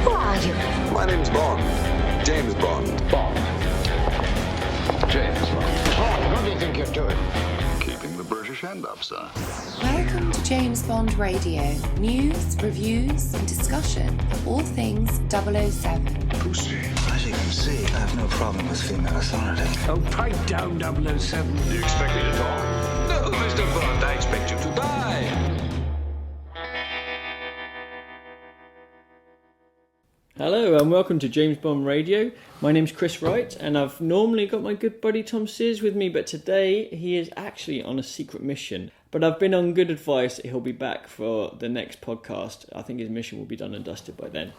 Who are you? My name's Bond. James Bond. Bond. James Bond. Bond, what do you think you're doing? Keeping the British hand up, sir. Welcome to James Bond Radio. News, reviews and discussion of all things 007. Pussy. As you can see, I have no problem with female authority. Oh, pipe down, 007. Do you expect me to talk? No, Mr. Bond, I expect you to die. Hello and welcome to James Bond Radio. My name's Chris Wright and I've normally got my good buddy Tom Sears with me, but today he is actually on a secret mission. But I've been on good advice that he'll be back for the next podcast. I think his mission will be done and dusted by then.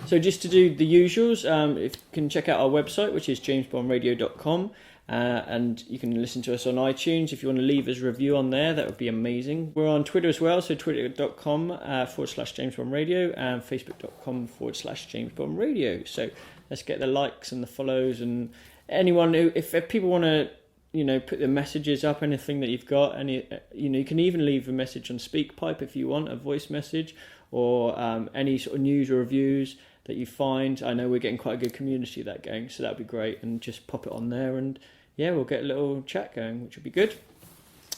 So just to do the usuals, if you can check out our website, which is jamesbondradio.com. And you can listen to us on iTunes. If you want to leave us a review on there, that would be amazing. We're on Twitter as well, so twitter.com/James Bond Radio and facebook.com/James Bond Radio. So let's get the likes and the follows, and anyone who, if people want to, put the messages up, anything that you've got, you can even leave a message on SpeakPipe if you want, a voice message, or any sort of news or reviews that you find. I know we're getting quite a good community of that going, so that'd be great, and just pop it on there, and yeah, we'll get a little chat going, which will be good.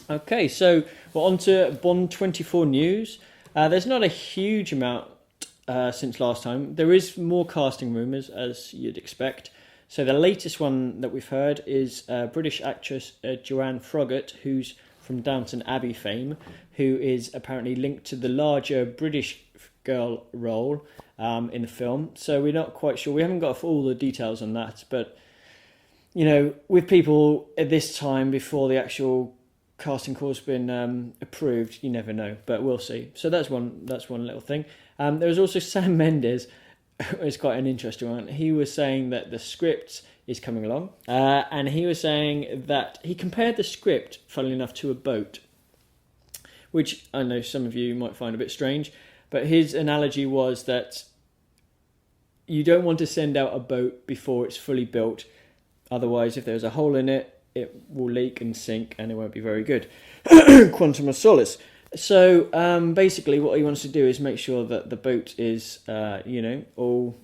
Okay, so we're on to Bond 24 news. There's not a huge amount since last time. There is more casting rumours, as you'd expect. So the latest one that we've heard is British actress Joanne Froggatt, who's from Downton Abbey fame, who is apparently linked to the larger British girl role in the film. So we're not quite sure. We haven't got all the details on that, but with people at this time before the actual casting call's been approved, you never know, but we'll see. So that's one little thing. There was also Sam Mendes. It's quite an interesting one. He was saying that the script is coming along, and he was saying that he compared the script, funnily enough, to a boat, which I know some of you might find a bit strange, but his analogy was that you don't want to send out a boat before it's fully built. Otherwise, if there's a hole in it, it will leak and sink and it won't be very good. Quantum of Solace. So basically what he wants to do is make sure that the boat is, all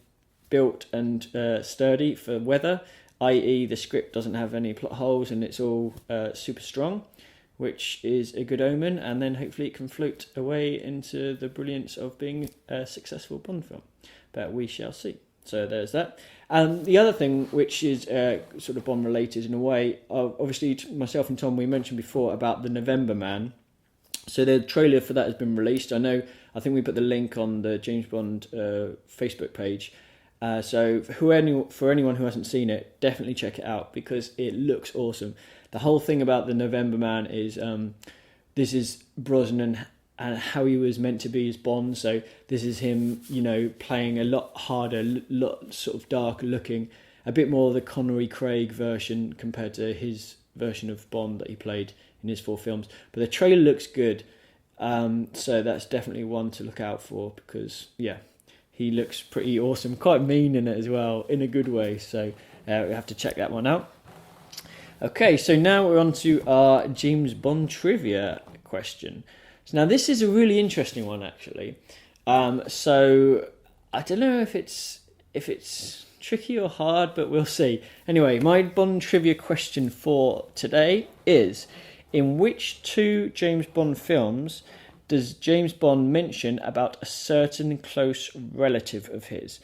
built and sturdy for weather, i.e. the script doesn't have any plot holes and it's all super strong, which is a good omen, and then hopefully it can float away into the brilliance of being a successful Bond film. But we shall see. So there's that. The other thing, which is sort of Bond related in a way, obviously myself and Tom, we mentioned before about the November Man. So the trailer for that has been released. I think we put the link on the James Bond Facebook page. So for anyone who hasn't seen it, definitely check it out because it looks awesome. The whole thing about the November Man is this is Brosnan and how he was meant to be as Bond. So this is him, playing a lot harder, lot sort of dark looking, a bit more the Connery Craig version compared to his version of Bond that he played in his 4 films. But the trailer looks good. So that's definitely one to look out for because, yeah, he looks pretty awesome. Quite mean in it as well, in a good way. So we have to check that one out. Okay, so now we're on to our James Bond trivia question. So now this is a really interesting one, actually. So I don't know if it's tricky or hard, but we'll see. Anyway, my Bond trivia question for today is: in which 2 James Bond films does James Bond mention about a certain close relative of his?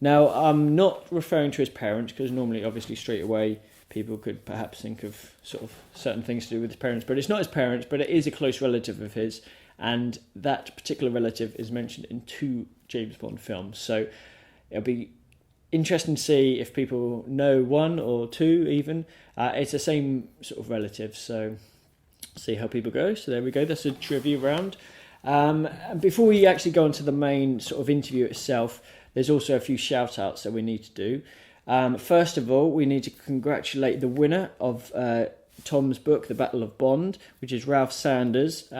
Now, I'm not referring to his parents, because normally, obviously, straight away, people could perhaps think of sort of certain things to do with his parents, but it's not his parents, but it is a close relative of his, and that particular relative is mentioned in 2 James Bond films. So it'll be interesting to see if people know 1 or 2 even. It's the same sort of relative, so see how people go. So there we go, that's a trivia round. Before we actually go into the main sort of interview itself, there's also a few shout outs that we need to do. First of all, we need to congratulate the winner of Tom's book, The Battle of Bond, which is Ralph Sanders.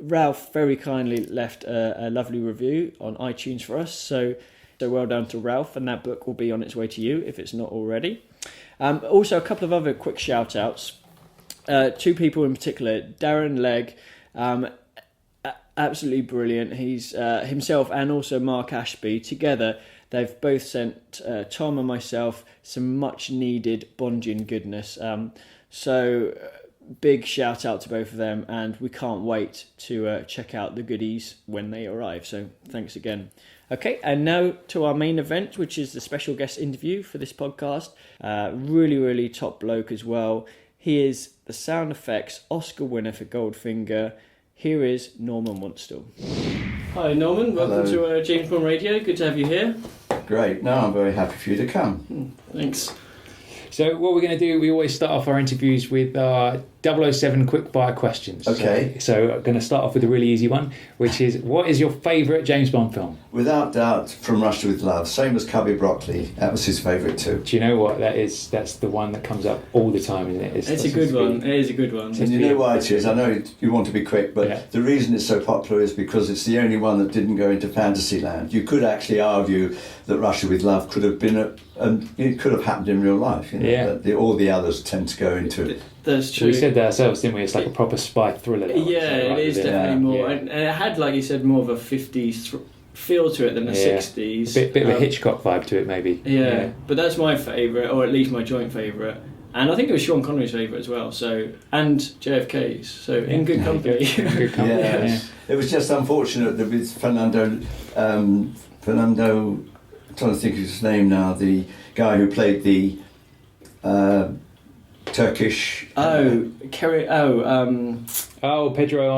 Ralph very kindly left a lovely review on iTunes for us, so well done to Ralph, and that book will be on its way to you if it's not already. Also, a couple of other quick shout-outs. 2 people in particular, Darren Legg, absolutely brilliant. He's himself and also Mark Ashby together. They've both sent Tom and myself some much needed Bondian goodness. So big shout out to both of them, and we can't wait to check out the goodies when they arrive. So thanks again. Okay, and now to our main event, which is the special guest interview for this podcast. Really, really top bloke as well. He is the sound effects Oscar winner for Goldfinger. Here is Norman Wanstall. Hi Norman, welcome to James Bond Radio. Good to have you here. Great. No, I'm very happy for you to come. Thanks. So what we're going to do, we always start off our interviews with 007 quickfire questions. Okay. So I'm going to start off with a really easy one, which is, what is your favourite James Bond film? Without doubt, From Russia with Love. Same as Cubby Broccoli. That was his favourite too. Do you know what? That's the one that comes up all the time, isn't it? It's a good one. It is a good one. And you know why it is? I know you want to be quick, but the reason it's so popular is because it's the only one that didn't go into Fantasyland. You could actually argue that Russia with Love could have been it could have happened in real life. You know? Yeah. All the others tend to go into it. That's true. We said that ourselves, didn't we? It's like a proper spy thriller. Yeah, it is definitely more. Yeah. And it had, like you said, more of a 50s feel to it than a 60s. Bit of a Hitchcock vibe to it, maybe. Yeah, but that's my favourite, or at least my joint favourite. And I think it was Sean Connery's favourite as well. So, and JFK's. So in good company. Good company. Yes. It was just unfortunate that with Fernando, I'm trying to think of his name now, the guy who played the Turkish. Pedro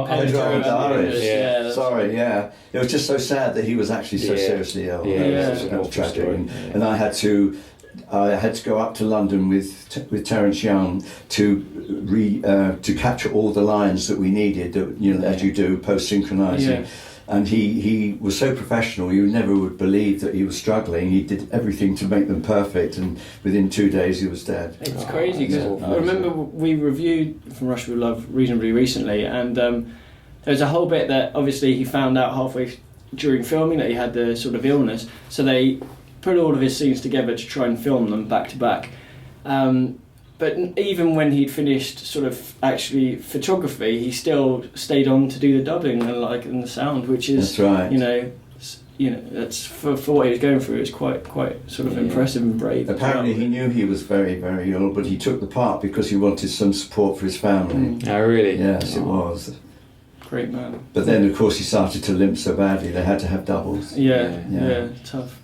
Alvarez. Yeah. Sorry, yeah. It was just so sad that he was actually so seriously ill. Yeah, It was an awful tragic. And I had to go up to London with Terence Young to capture all the lines that we needed. As you do, post synchronising. Yeah. And he was so professional, you never would believe that he was struggling. He did everything to make them perfect, and within 2 days he was dead. It's crazy, because I remember we reviewed From Russia with Love reasonably recently, and there was a whole bit that obviously he found out halfway during filming that he had the sort of illness, so they put all of his scenes together to try and film them back to back. But even when he'd finished sort of actually photography, he still stayed on to do the dubbing and the sound, which is, that's right. That's for what he was going through. It's quite sort of impressive and brave. Apparently, he knew he was very, very ill, but he took the part because he wanted some support for his family. Oh, really? Yes, it was. Great man. But then, of course, he started to limp so badly they had to have doubles. Yeah, tough.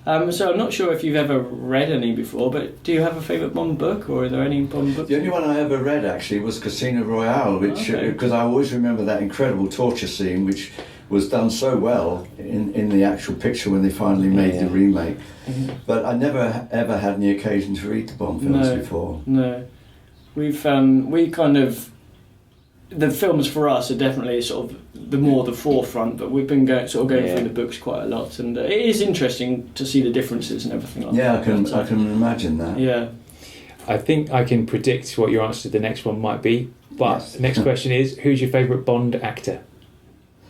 So I'm not sure if you've ever read any before, but do you have a favourite Bond book, or are there any Bond books? The only one I ever read actually was Casino Royale, which because I always remember that incredible torture scene, which was done so well in the actual picture when they finally made the remake. Mm-hmm. But I never ever had any occasion to read the Bond films before. No, we kind of, the films for us are definitely sort of the forefront, but we've been going through the books quite a lot, and it is interesting to see the differences and everything like that. Yeah, I can imagine that. Yeah. I think I can predict what your answer to the next one might be, but the next question is, who's your favourite Bond actor?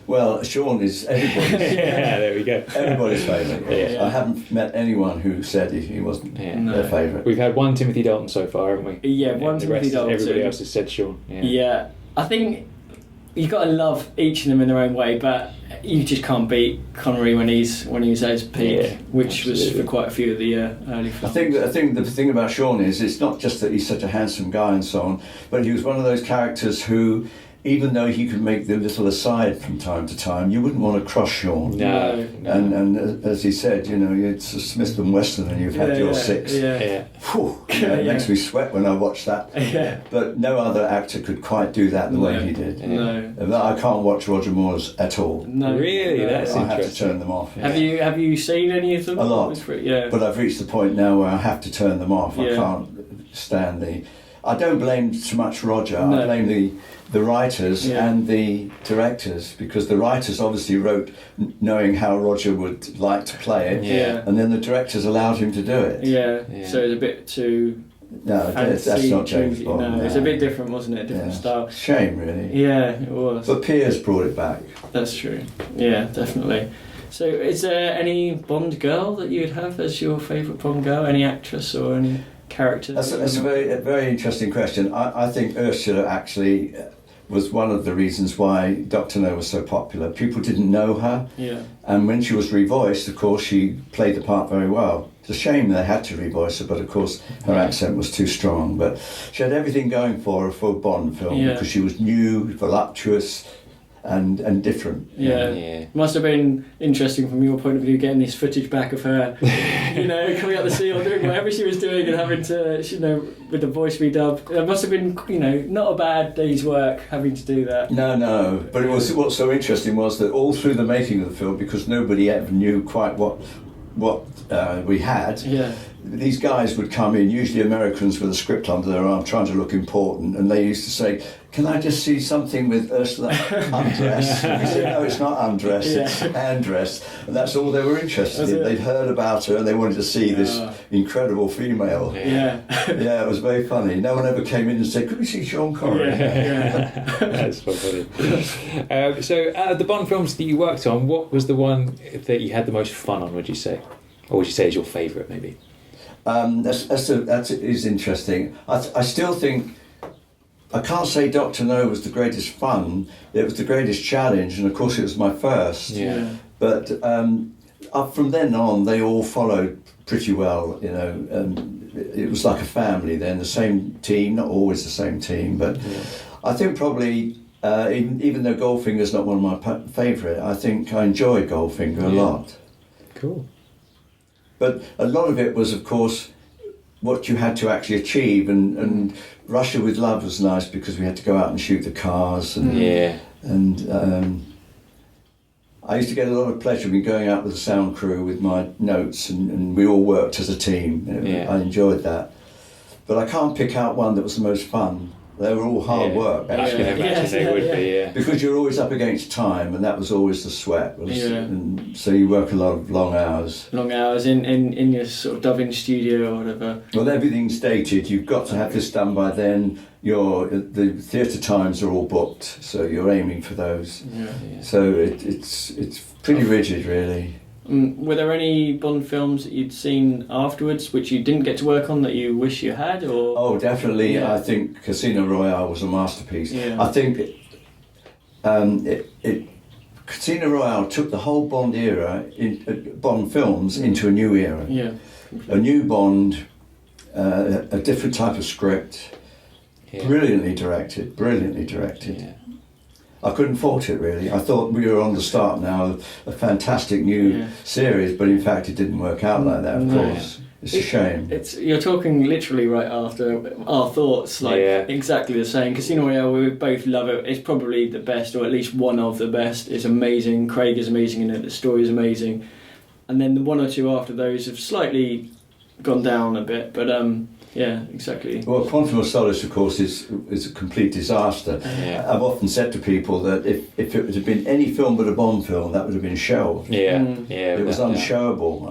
Well, Sean is everybody's. Yeah, there we go. Everybody's favourite. Yeah. I haven't met anyone who said he wasn't their favourite. We've had one Timothy Dalton so far, haven't we? Yeah, one Timothy Dalton. Everybody else has said Sean. Yeah, I think you've got to love each of them in their own way, but you just can't beat Connery when he was at his peak, which was for quite a few of the early films. I think the thing about Sean is it's not just that he's such a handsome guy and so on, but he was one of those characters who, even though he could make the little aside from time to time, you wouldn't want to cross Sean. No. And as he said, it's a Smith & Wesson and you've had your six. Yeah. Whew, it makes me sweat when I watch that. Yeah. But no other actor could quite do that the way he did. No. I can't watch Roger Moore's at all. No. Really? That's I interesting. have to turn them off. Have you seen any of them? A lot. Yeah. But I've reached the point now where I have to turn them off. Yeah. I can't stand I don't blame so much Roger. No. I blame the writers and the directors, because the writers obviously wrote knowing how Roger would like to play it, and then the directors allowed him to do it. Yeah. So it's a bit too. No, that's not James Bond. No, it's a bit different, wasn't it? A different style. Shame, really. Yeah, it was. But Piers brought it back. That's true. Yeah, definitely. So, is there any Bond girl that you'd have as your favourite Bond girl? Any actress or any character? That's a very interesting question. I think Ursula actually was one of the reasons why Dr. No was so popular. People didn't know her, Yeah. and when she was revoiced, of course, she played the part very well. It's a shame they had to revoice her, but of course her accent was too strong. But she had everything going for her for a Bond film, Yeah. because she was new, voluptuous, and different. Yeah. Yeah. Must have been interesting from your point of view, getting this footage back of her, coming out the sea or doing whatever she was doing and having to, with the voice redub. It must have been, not a bad day's work having to do that. No. But what's so interesting was that all through the making of the film, because nobody ever knew quite what we had, Yeah. these guys would come in, usually Americans with a script under their arm, trying to look important, and they used to say, "Can I just see something with Ursula undressed?" And we said, "No, it's not undressed, it's hand-dressed." And that's all they were interested in. They'd heard about her and they wanted to see this incredible female. Yeah. Yeah, it was very funny. No one ever came in and said, "Could we see Sean Connery?" Yeah. That's so funny. So, out of the Bond films that you worked on, what was the one that you had the most fun on, would you say? Or would you say is your favourite, maybe? That is interesting. I still think, I can't say Dr. No was the greatest fun. It was the greatest challenge, and of course it was my first. Yeah. But up from then on, they all followed pretty well. It was like a family then, the same team, not always the same team, but I think probably, even though Goldfinger's not one of my favourite, I think I enjoyed Goldfinger a lot. Cool. But a lot of it was, of course, what you had to actually achieve, and Russia with Love was nice because we had to go out and shoot the cars, and I used to get a lot of pleasure in going out with the sound crew with my notes, and we all worked as a team. I enjoyed that, but I can't pick out one that was the most fun. They were all hard work, I actually. can imagine they would be, yeah. Because you're always up against time, and that was always the sweat. And so you work a lot of long hours. Long hours in your sort of dubbing studio or whatever. Well, everything's dated. You've got to have this done by then. The theatre times are all booked, so you're aiming for those. Yeah. So it's pretty rigid, really. Were there any Bond films that you'd seen afterwards which you didn't get to work on that you wish you had? Or Oh, definitely. I think Casino Royale was a masterpiece. Yeah. I think Casino Royale took the whole Bond era, Bond films, into a new era. Yeah. A new Bond, a different type of script, brilliantly directed. Yeah. I couldn't fault it, really. I thought we were on the start now of a fantastic new series, but in fact it didn't work out like that, of course. It's a shame. You're talking literally right after our thoughts, exactly the same. Casino Royale, we both love it. It's probably the best, or at least one of the best. It's amazing. Craig is amazing in it. The story is amazing. And then the one or two after those have slightly gone down a bit, but yeah, exactly. Well, Quantum of Solace, of course, is a complete disaster. Yeah. I've often said to people that if it had been any film but a Bond film, that would have been shelved. Yeah. It was unshowable,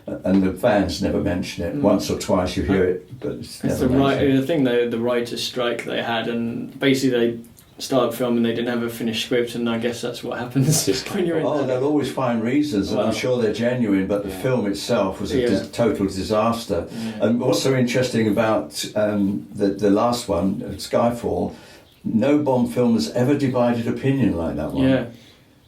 and the fans never mention it. Once or twice you hear it, but it's never mentioned. The thing though, the writer's strike they had, and basically they started filming, they didn't have a finished script, and I guess that's what happens when you're in there. They'll always find reasons, and I'm sure they're genuine, but the film itself was a total disaster. And what's so interesting about the last one, Skyfall, no Bond film has ever divided opinion like that one. Yeah,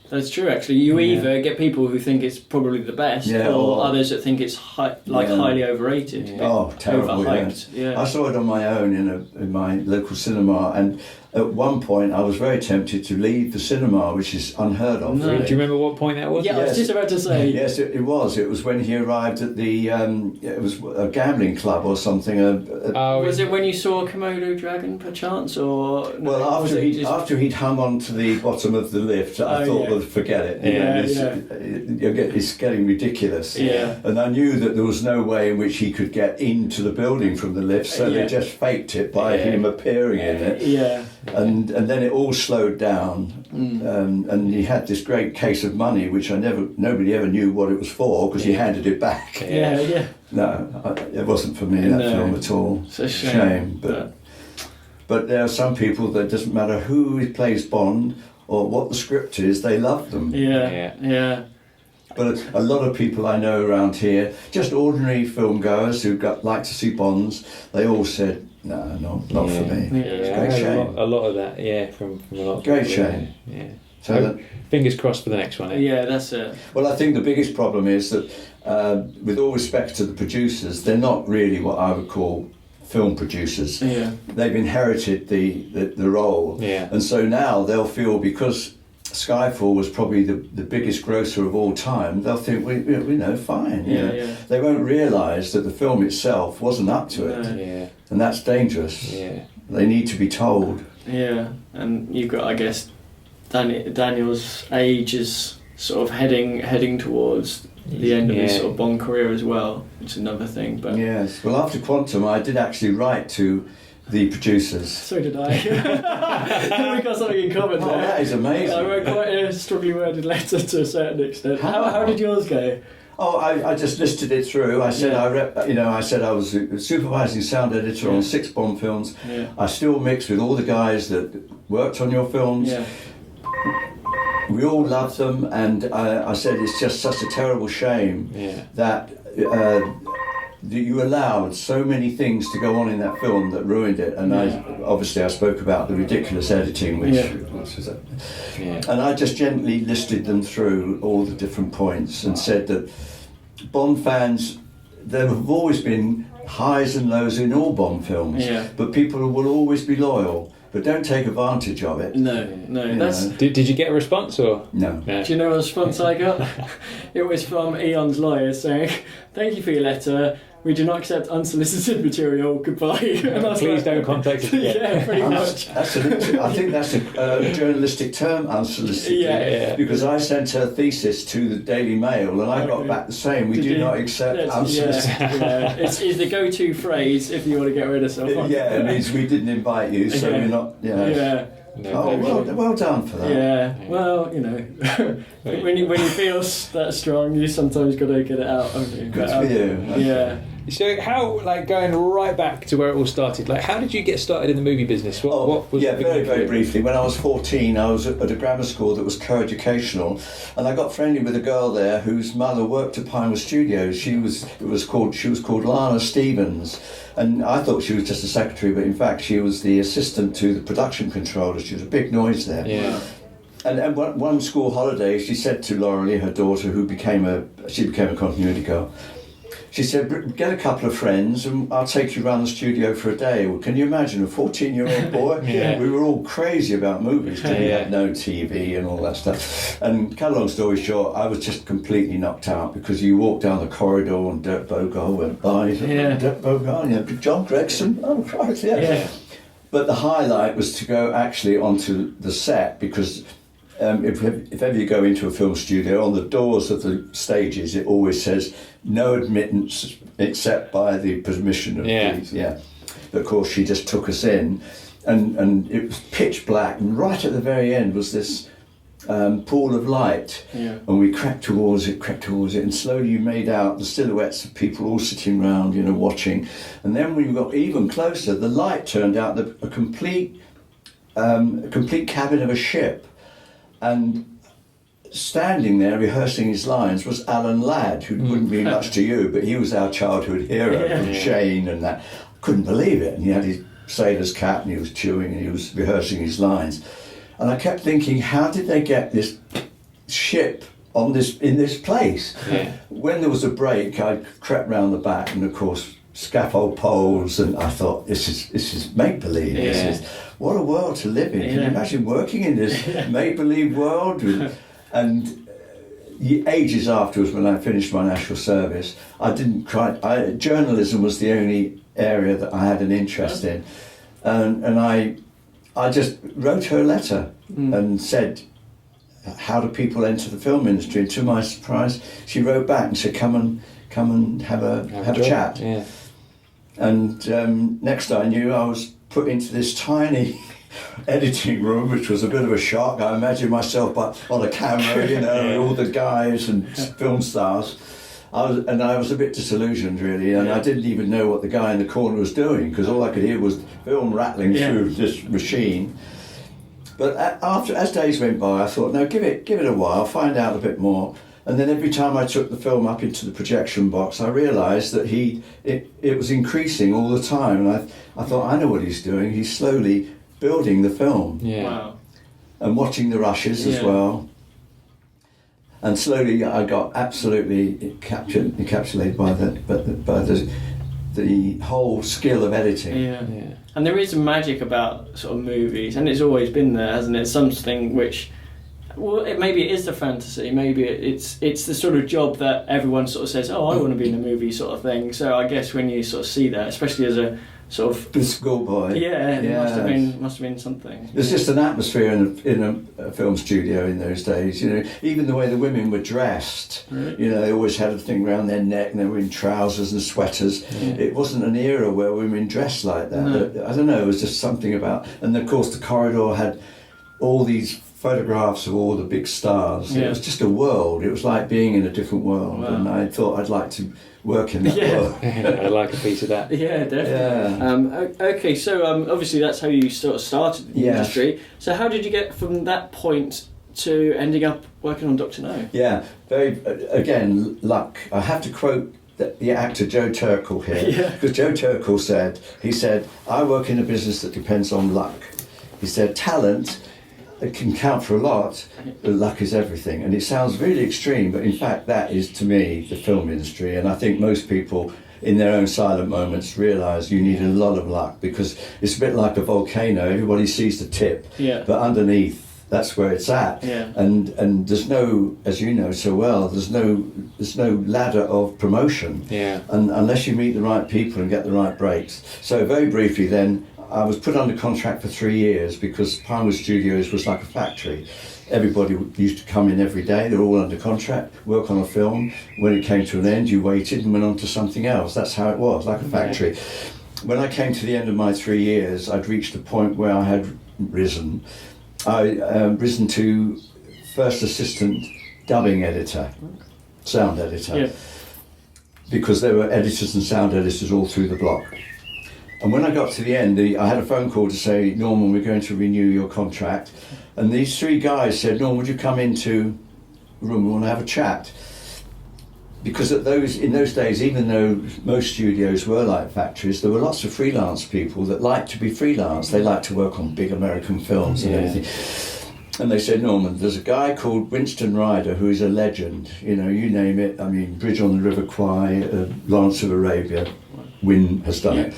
that's true actually. You either get people who think it's probably the best, or others that think it's highly overrated. Oh, terrible! Overhyped. Yeah. I saw it on my own in my local cinema, and at one point I was very tempted to leave the cinema, which is unheard of. No. Really. Do you remember what point that was? Yeah, I was just about to say. Yes, it was. It was when he arrived at the. It was a gambling club or something. Was it when you saw Komodo Dragon, perchance, or? No, well, after he'd hung on to the bottom of the lift, I thought, well, forget it. It's getting ridiculous. Yeah. And I knew that there was no way in which he could get into the building from the lift, so they just faked it by him appearing in it. Yeah. And then it all slowed down, and he had this great case of money, which nobody ever knew what it was for, because he handed it back. Yeah. No, it wasn't for me, that film at all. It's a shame. But there are some people that it doesn't matter who plays Bond or what the script is, they love them. Yeah. But a lot of people I know around here, just ordinary film goers who like to see Bonds, they all said, No, not for me. Yeah. It's a I great heard shame. a lot of that, from a lot of Great people, shame. Yeah. So Oh, that, fingers crossed for the next one. Eh? Yeah, that's it. well, I think the biggest problem is that, with all respect to the producers, they're not really what I would call film producers. Yeah. They've inherited the role, Yeah. and so now they'll feel, because Skyfall was probably the biggest grosser of all time, they'll think, we know, fine. You know. Yeah. They won't realise that the film itself wasn't up to it, No. Yeah. and that's dangerous. Yeah. They need to be told. Yeah, and you've got, I guess, Daniel's age is sort of heading towards the end of his Yeah. sort of Bond career as well. It's another thing, but Yes. Well, after Quantum, I did actually write to the producers. so did I. We got something in common Oh, there. that is amazing. I wrote quite a strongly worded letter to a certain extent. How did yours go? Oh, I just listed it through. I said Yeah. I said I was a supervising sound editor on 6 Bond films. Yeah. I still mix with all the guys that worked on your films. Yeah. We all love them, and I said it's just such a terrible shame Yeah. that you allowed so many things to go on in that film that ruined it. And I spoke about the ridiculous editing, which was Yeah. and I just gently listed them through all the different points and said that Bond fans, there have always been highs and lows in all Bond films, Yeah. but people will always be loyal, but don't take advantage of it. No, that's. know. Did you get a response or? No. No. Do you know what response I got? It was from Eon's lawyer saying, "Thank you for your letter. We do not accept unsolicited material. Goodbye." And I was Please like, don't contact us again. Yeah, pretty much. I think that's a journalistic term, unsolicited, Yeah. because I sent her thesis to the Daily Mail and I got Okay. back the same. We Did do you? not accept That's- unsolicited. Yeah. It's the go-to phrase if you want to get rid of someone. Yeah, it means we didn't invite you, so Yeah. we're not. Yeah. Yeah. No, Oh, well done for that. Yeah. Well, when you feel that strong, you sometimes got to get it out. Haven't you? Good for you. Yeah. So how, going right back to where it all started, how did you get started in the movie business? What was yeah, the very, beginning very for you? briefly. When I was 14, I was at a grammar school that was co-educational, and I got friendly with a girl there whose mother worked at Pinewood Studios. She was called Lana Stevens, and I thought she was just a secretary, but in fact she was the assistant to the production controller. She was a big noise there. Yeah. And one school holiday, she said to Laurelie, her daughter, who became a continuity girl, she said, "Get a couple of friends and I'll take you around the studio for a day." Well, can you imagine a 14-year-old boy? Yeah. We were all crazy about movies. We Yeah. had no TV and all that stuff. And cut a long story short, I was just completely knocked out, because you walk down the corridor and Dirk Bogarde went by. Dirk Bogarde, John Gregson. Oh, Christ, Yeah. But the highlight was to go actually onto the set, because if ever you go into a film studio, on the doors of the stages it always says no admittance except by the permission of these. Yeah. But of course she just took us in, and it was pitch black, and right at the very end was this pool of light, and we crept towards it, and slowly you made out the silhouettes of people all sitting around, watching. And then when we got even closer, the light turned out a complete cabin of a ship. And standing there rehearsing his lines was Alan Ladd, who wouldn't mean much to you, but he was our childhood hero from Shane and that. Couldn't believe it. And he had his sailor's cap and he was chewing and he was rehearsing his lines. And I kept thinking, how did they get this ship in this place? Yeah. When there was a break, I crept round the back, and of course scaffold poles, and I thought, this is make-believe. Yeah. What a world to live in. Can you imagine working in this make-believe world? And ages afterwards, when I finished my national service, I didn't try. Journalism was the only area that I had an interest in. And I just wrote her a letter and said, how do people enter the film industry? And to my surprise, she wrote back and said, come and have a chat. Yeah. And next I knew, I was put into this tiny editing room, which was a bit of a shock. I imagined myself on a camera, and all the guys and film stars. I was a bit disillusioned, really, and I didn't even know what the guy in the corner was doing, because all I could hear was film rattling through this machine. But as days went by, I thought, no, give it a while, find out a bit more. And then every time I took the film up into the projection box, I realised that it was increasing all the time. And I thought, I know what he's doing. He's slowly building the film. Yeah. Wow. And watching the rushes as well. And slowly I got absolutely encapsulated by the whole skill of editing. Yeah. And there is magic about sort of movies, and it's always been there, hasn't it? Something which, well, maybe it is the fantasy, maybe it's the sort of job that everyone sort of says, oh, I want to be in a movie sort of thing. So I guess when you sort of see that, especially as a sort of The schoolboy. it must have been something. There's just an atmosphere in a film studio in those days. You know, even the way the women were dressed. Right. You know, they always had a thing around their neck, and they were in trousers and sweaters. It wasn't an era where women dressed like that. No. I don't know. It was just something about. And of course, the corridor had all these photographs of all the big stars. Yeah. It was just a world. It was like being in a different world. Wow. And I thought I'd like to work in that world. I like a piece of that. Yeah, definitely. Yeah. Okay, so obviously that's how you sort of started in the Yes. industry. So how did you get from that point to ending up working on Dr. No? Yeah, very, again, luck. I have to quote the actor Joe Turkel here, Yeah. because Joe Turkel said, I work in a business that depends on luck. He said, talent, it can count for a lot, but luck is everything. And it sounds really extreme, but in fact that is, to me, the film industry. And I think most people in their own silent moments realise you need a lot of luck, because it's a bit like a volcano. Everybody sees the tip, but underneath, that's where it's at. Yeah. And there's no, as you know so well, there's no ladder of promotion. Yeah. And unless you meet the right people and get the right breaks. So very briefly then, I was put under contract for 3 years because Pinewood Studios was like a factory. Everybody used to come in every day, they're all under contract, work on a film. When it came to an end, you waited and went on to something else. That's how it was, like a factory. When I came to the end of my 3 years, I'd reached a point where I had risen. Risen to first assistant dubbing editor, sound editor, because there were editors and sound editors all through the block. And when I got to the end, I had a phone call to say, Norman, we're going to renew your contract. And these 3 guys said, Norman, would you come into the room, we want to have a chat. Because in those days, even though most studios were like factories, there were lots of freelance people that liked to be freelance. They liked to work on big American films and everything. And they said, Norman, there's a guy called Winston Ryder who is a legend. You know, you name it. I mean, Bridge on the River Kwai, Lawrence of Arabia, Wynne has done it.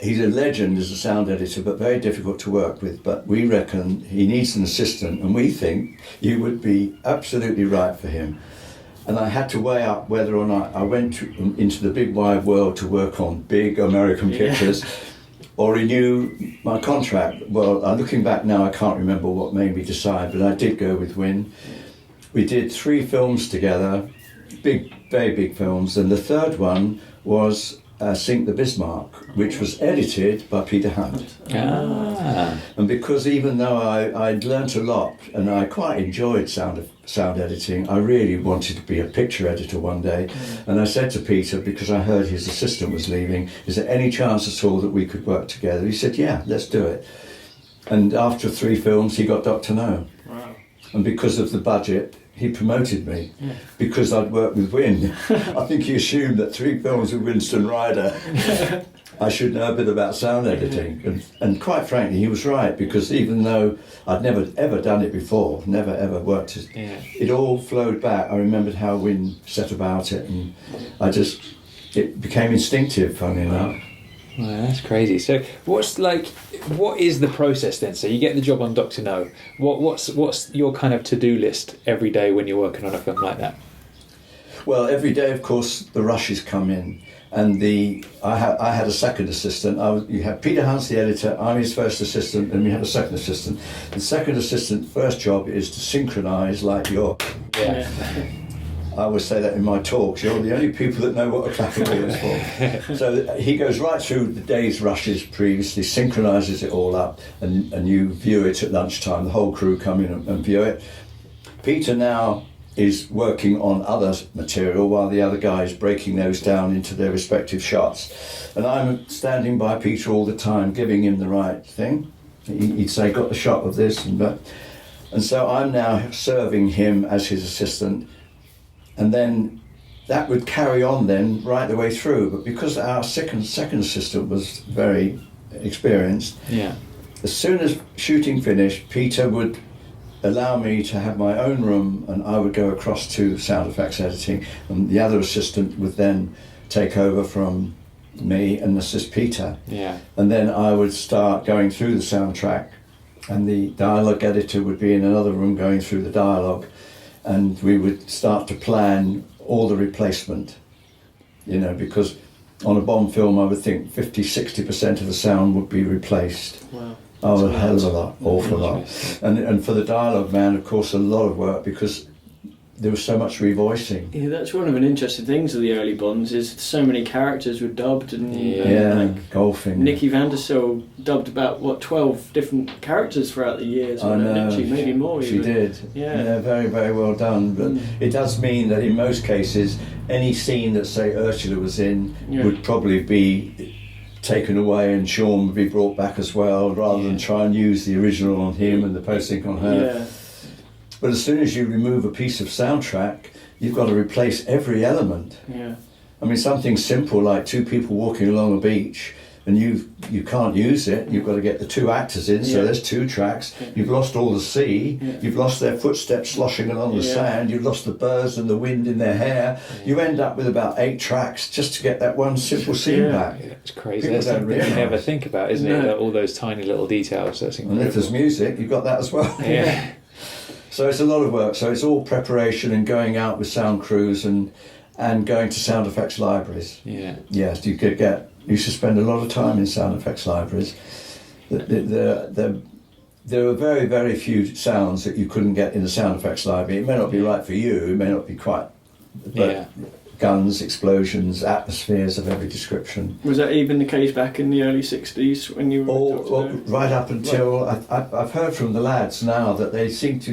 He's a legend as a sound editor, but very difficult to work with. But we reckon he needs an assistant, and we think you would be absolutely right for him. And I had to weigh up whether or not I went into the big wide world to work on big American pictures or renew my contract. Well, looking back now, I can't remember what made me decide, but I did go with Wynne. We did 3 films together, very big films, and the third one was Sink the Bismarck, which was edited by Peter Hunt. And because even though I'd learnt a lot and I quite enjoyed sound editing, I really wanted to be a picture editor one day. And I said to Peter, because I heard his assistant was leaving, is there any chance at all that we could work together? He said, yeah, let's do it. And after 3 films, he got Dr. No. Wow. And because of the budget, he promoted me because I'd worked with Wynne. I think he assumed that 3 films with Winston Ryder, I should know a bit about sound editing. And quite frankly, he was right, because even though I'd never ever done it before, never ever worked it, it all flowed back. I remembered how Wynne set about it, and it became instinctive, funny enough. Wow, that's crazy. So what is the process then? So you get the job on Dr. No. What's your kind of to-do list every day when you're working on a film like that? Well, every day, of course, the rushes come in, and I had a second assistant. You had Peter Hunt's the editor, I'm his first assistant, and we had a second assistant. The second assistant's first job is to synchronise like you're. I always say that in my talks, you're the only people that know what a clavicle is for. So he goes right through the day's rushes previously, synchronises it all up, and you view it at lunchtime. The whole crew come in and view it. Peter now is working on other material while the other guy is breaking those down into their respective shots. And I'm standing by Peter all the time, giving him the right thing. He'd say, got the shot of this and that. And so I'm now serving him as his assistant, and then that would carry on then right the way through. But because our second assistant was very experienced, as soon as shooting finished, Peter would allow me to have my own room, and I would go across to sound effects editing, and the other assistant would then take over from me and assist Peter. And then I would start going through the soundtrack, and the dialogue editor would be in another room going through the dialogue, and we would start to plan all the replacement, because on a Bond film I would think 50-60% of the sound would be replaced. Wow. Oh, a hell of a lot, awful lot. And for the dialogue man, of course, a lot of work, because there was so much revoicing. Yeah, that's one of the interesting things of the early Bonds, is so many characters were dubbed, and like Goldfinger. Nikki van der Sel dubbed about 12 different characters throughout the years. I know, literally, maybe more. She even. did. Yeah, very, very well done. But it does mean that in most cases, any scene that, say, Ursula was in would probably be taken away, and Sean would be brought back as well, rather than try and use the original on him and the post-sync on her. But as soon as you remove a piece of soundtrack, you've got to replace every element. I mean, something simple like two people walking along a beach, and you can't use it. You've got to get the two actors in, so there's two tracks. You've lost all the sea. You've lost their footsteps sloshing along the sand. You've lost the birds and the wind in their hair. You end up with about 8 tracks just to get that one simple scene back. It's crazy. That's something you never think about, isn't it? All those tiny little details. That's incredible. And if there's music, you've got that as well. So it's a lot of work. So it's all preparation and going out with sound crews and going to sound effects libraries. Yes, you should spend a lot of time in sound effects libraries. There are very, very few sounds that you couldn't get in the sound effects library. It may not be right for you, it may not be quite, but guns, explosions, atmospheres of every description. Was that even the case back in the early 60s when you were right up until I've heard from the lads now that they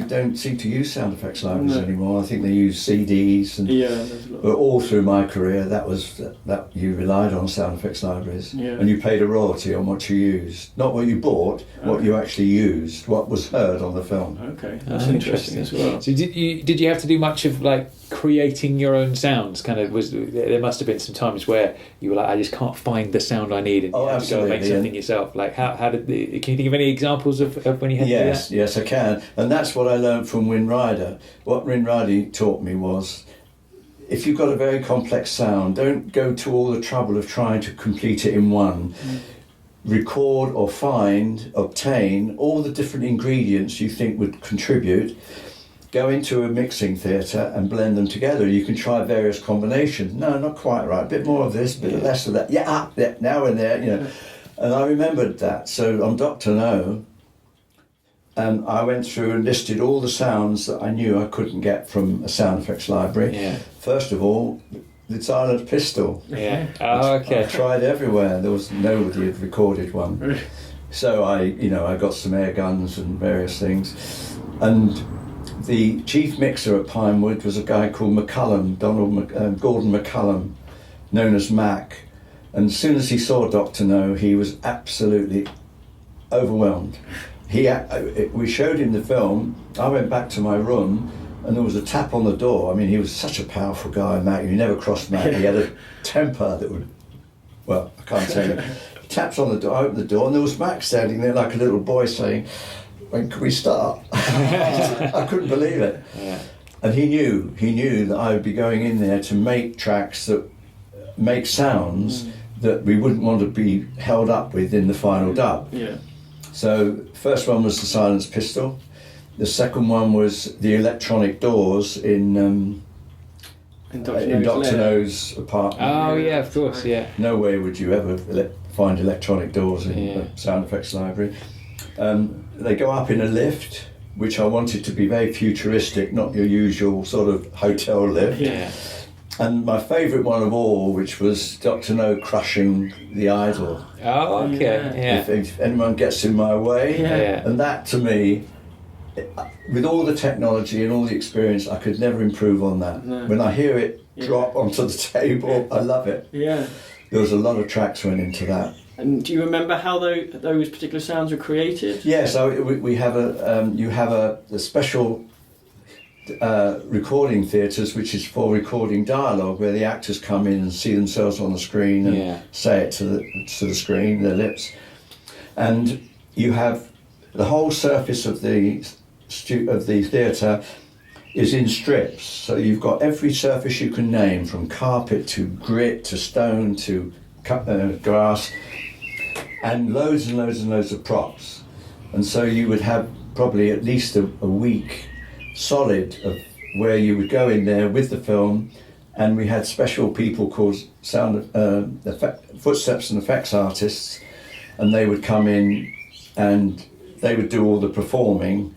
don't seem to use sound effects libraries anymore. I think they use CDs, and but all through my career that you relied on sound effects libraries, and you paid a royalty on what you used, not what you bought, what you actually used, what was heard on the film. Okay, that's interesting as well. So did you have to do much of like creating your own sounds? There must have been some times where you were like, I just can't find the sound I need, and you have to go and make something yourself. Like how did can you think of any examples of when you had to do that? Yes, I can, and that's what I learned from Win Rider. What Win Rider taught me was, if you've got a very complex sound, don't go to all the trouble of trying to complete it in one. Record or obtain all the different ingredients you think would contribute. Go into a mixing theatre and blend them together. You can try various combinations. No, not quite right. A bit more of this, a bit less of that. Now and there, And I remembered that. So on Dr. No, I went through and listed all the sounds that I knew I couldn't get from a sound effects library. First of all, the silent pistol. I tried everywhere. There was nobody had recorded one. So I got some air guns and various things, and the chief mixer at Pinewood was a guy called McCullum, Gordon McCullum, known as Mac. And as soon as he saw Dr. No, he was absolutely overwhelmed. We showed him the film. I went back to my room, and there was a tap on the door. I mean, he was such a powerful guy, Mac. You never crossed Mac. He had a temper that would, I can't tell you. He taps on the door, I opened the door, and there was Mac standing there like a little boy saying, when can we start? I couldn't believe it. And he knew that I would be going in there to make tracks that make sounds that we wouldn't want to be held up with in the final dub. So first one was the silenced pistol. The second one was the electronic doors in Dr. No's apartment. Oh yeah, of course, Nowhere would you ever find electronic doors in the sound effects library. They go up in a lift, which I wanted to be very futuristic, not your usual sort of hotel lift. And my favourite one of all, which was Dr. No crushing the idol. Oh, okay, If anyone gets in my way. And that, to me, with all the technology and all the experience, I could never improve on that. When I hear it drop onto the table, I love it. There was a lot of tracks went into that. And do you remember how those particular sounds were created? Yes, we have you have a special recording theatres, which is for recording dialogue, where the actors come in and see themselves on the screen and say it to the screen, their lips, and you have the whole surface of the theatre is in strips. So you've got every surface you can name, from carpet to grit to stone to grass, and loads and loads and loads of props. And so you would have probably at least a week solid of where you would go in there with the film, and we had special people called footsteps and effects artists, and they would come in and they would do all the performing,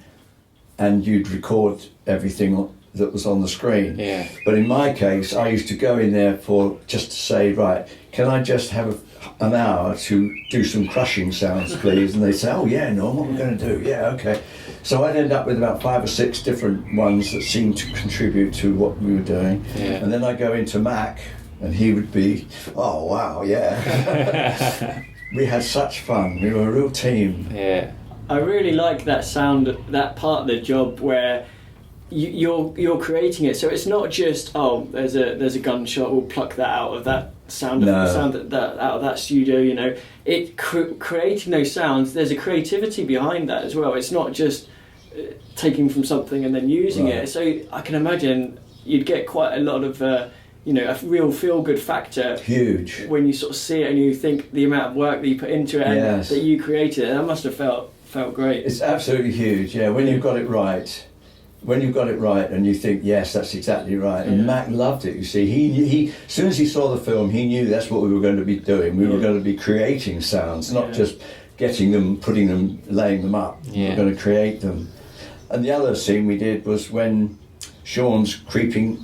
and you'd record everything that was on the screen. Yeah. But in my case, I used to go in there for just to say, right, can I just have an hour to do some crushing sounds, please? And they'd say, oh yeah, Norm, what we're going to do? Yeah, okay. So I'd end up with about 5 or 6 different ones that seemed to contribute to what we were doing. Yeah. And then I'd go into Mac, and he would be, oh wow, yeah. We had such fun. We were a real team. Yeah. I really like that sound, that part of the job where you're creating it. So it's not just there's a gunshot, we'll pluck that out of that sound that out of that studio. You know, creating those sounds. There's a creativity behind that as well. It's not just taking from something and then using it. So I can imagine you'd get quite a lot of a real feel-good factor. Huge. When you sort of see it and you think the amount of work that you put into it and that you created, that must have felt great. It's absolutely huge, yeah, when you've got it right. When you've got it right and you think, yes, that's exactly right. And Mac loved it, you see. He as soon as he saw the film, he knew that's what we were going to be doing. We were going to be creating sounds, not just getting them, putting them, laying them up. We were going to create them. And the other scene we did was when Sean's creeping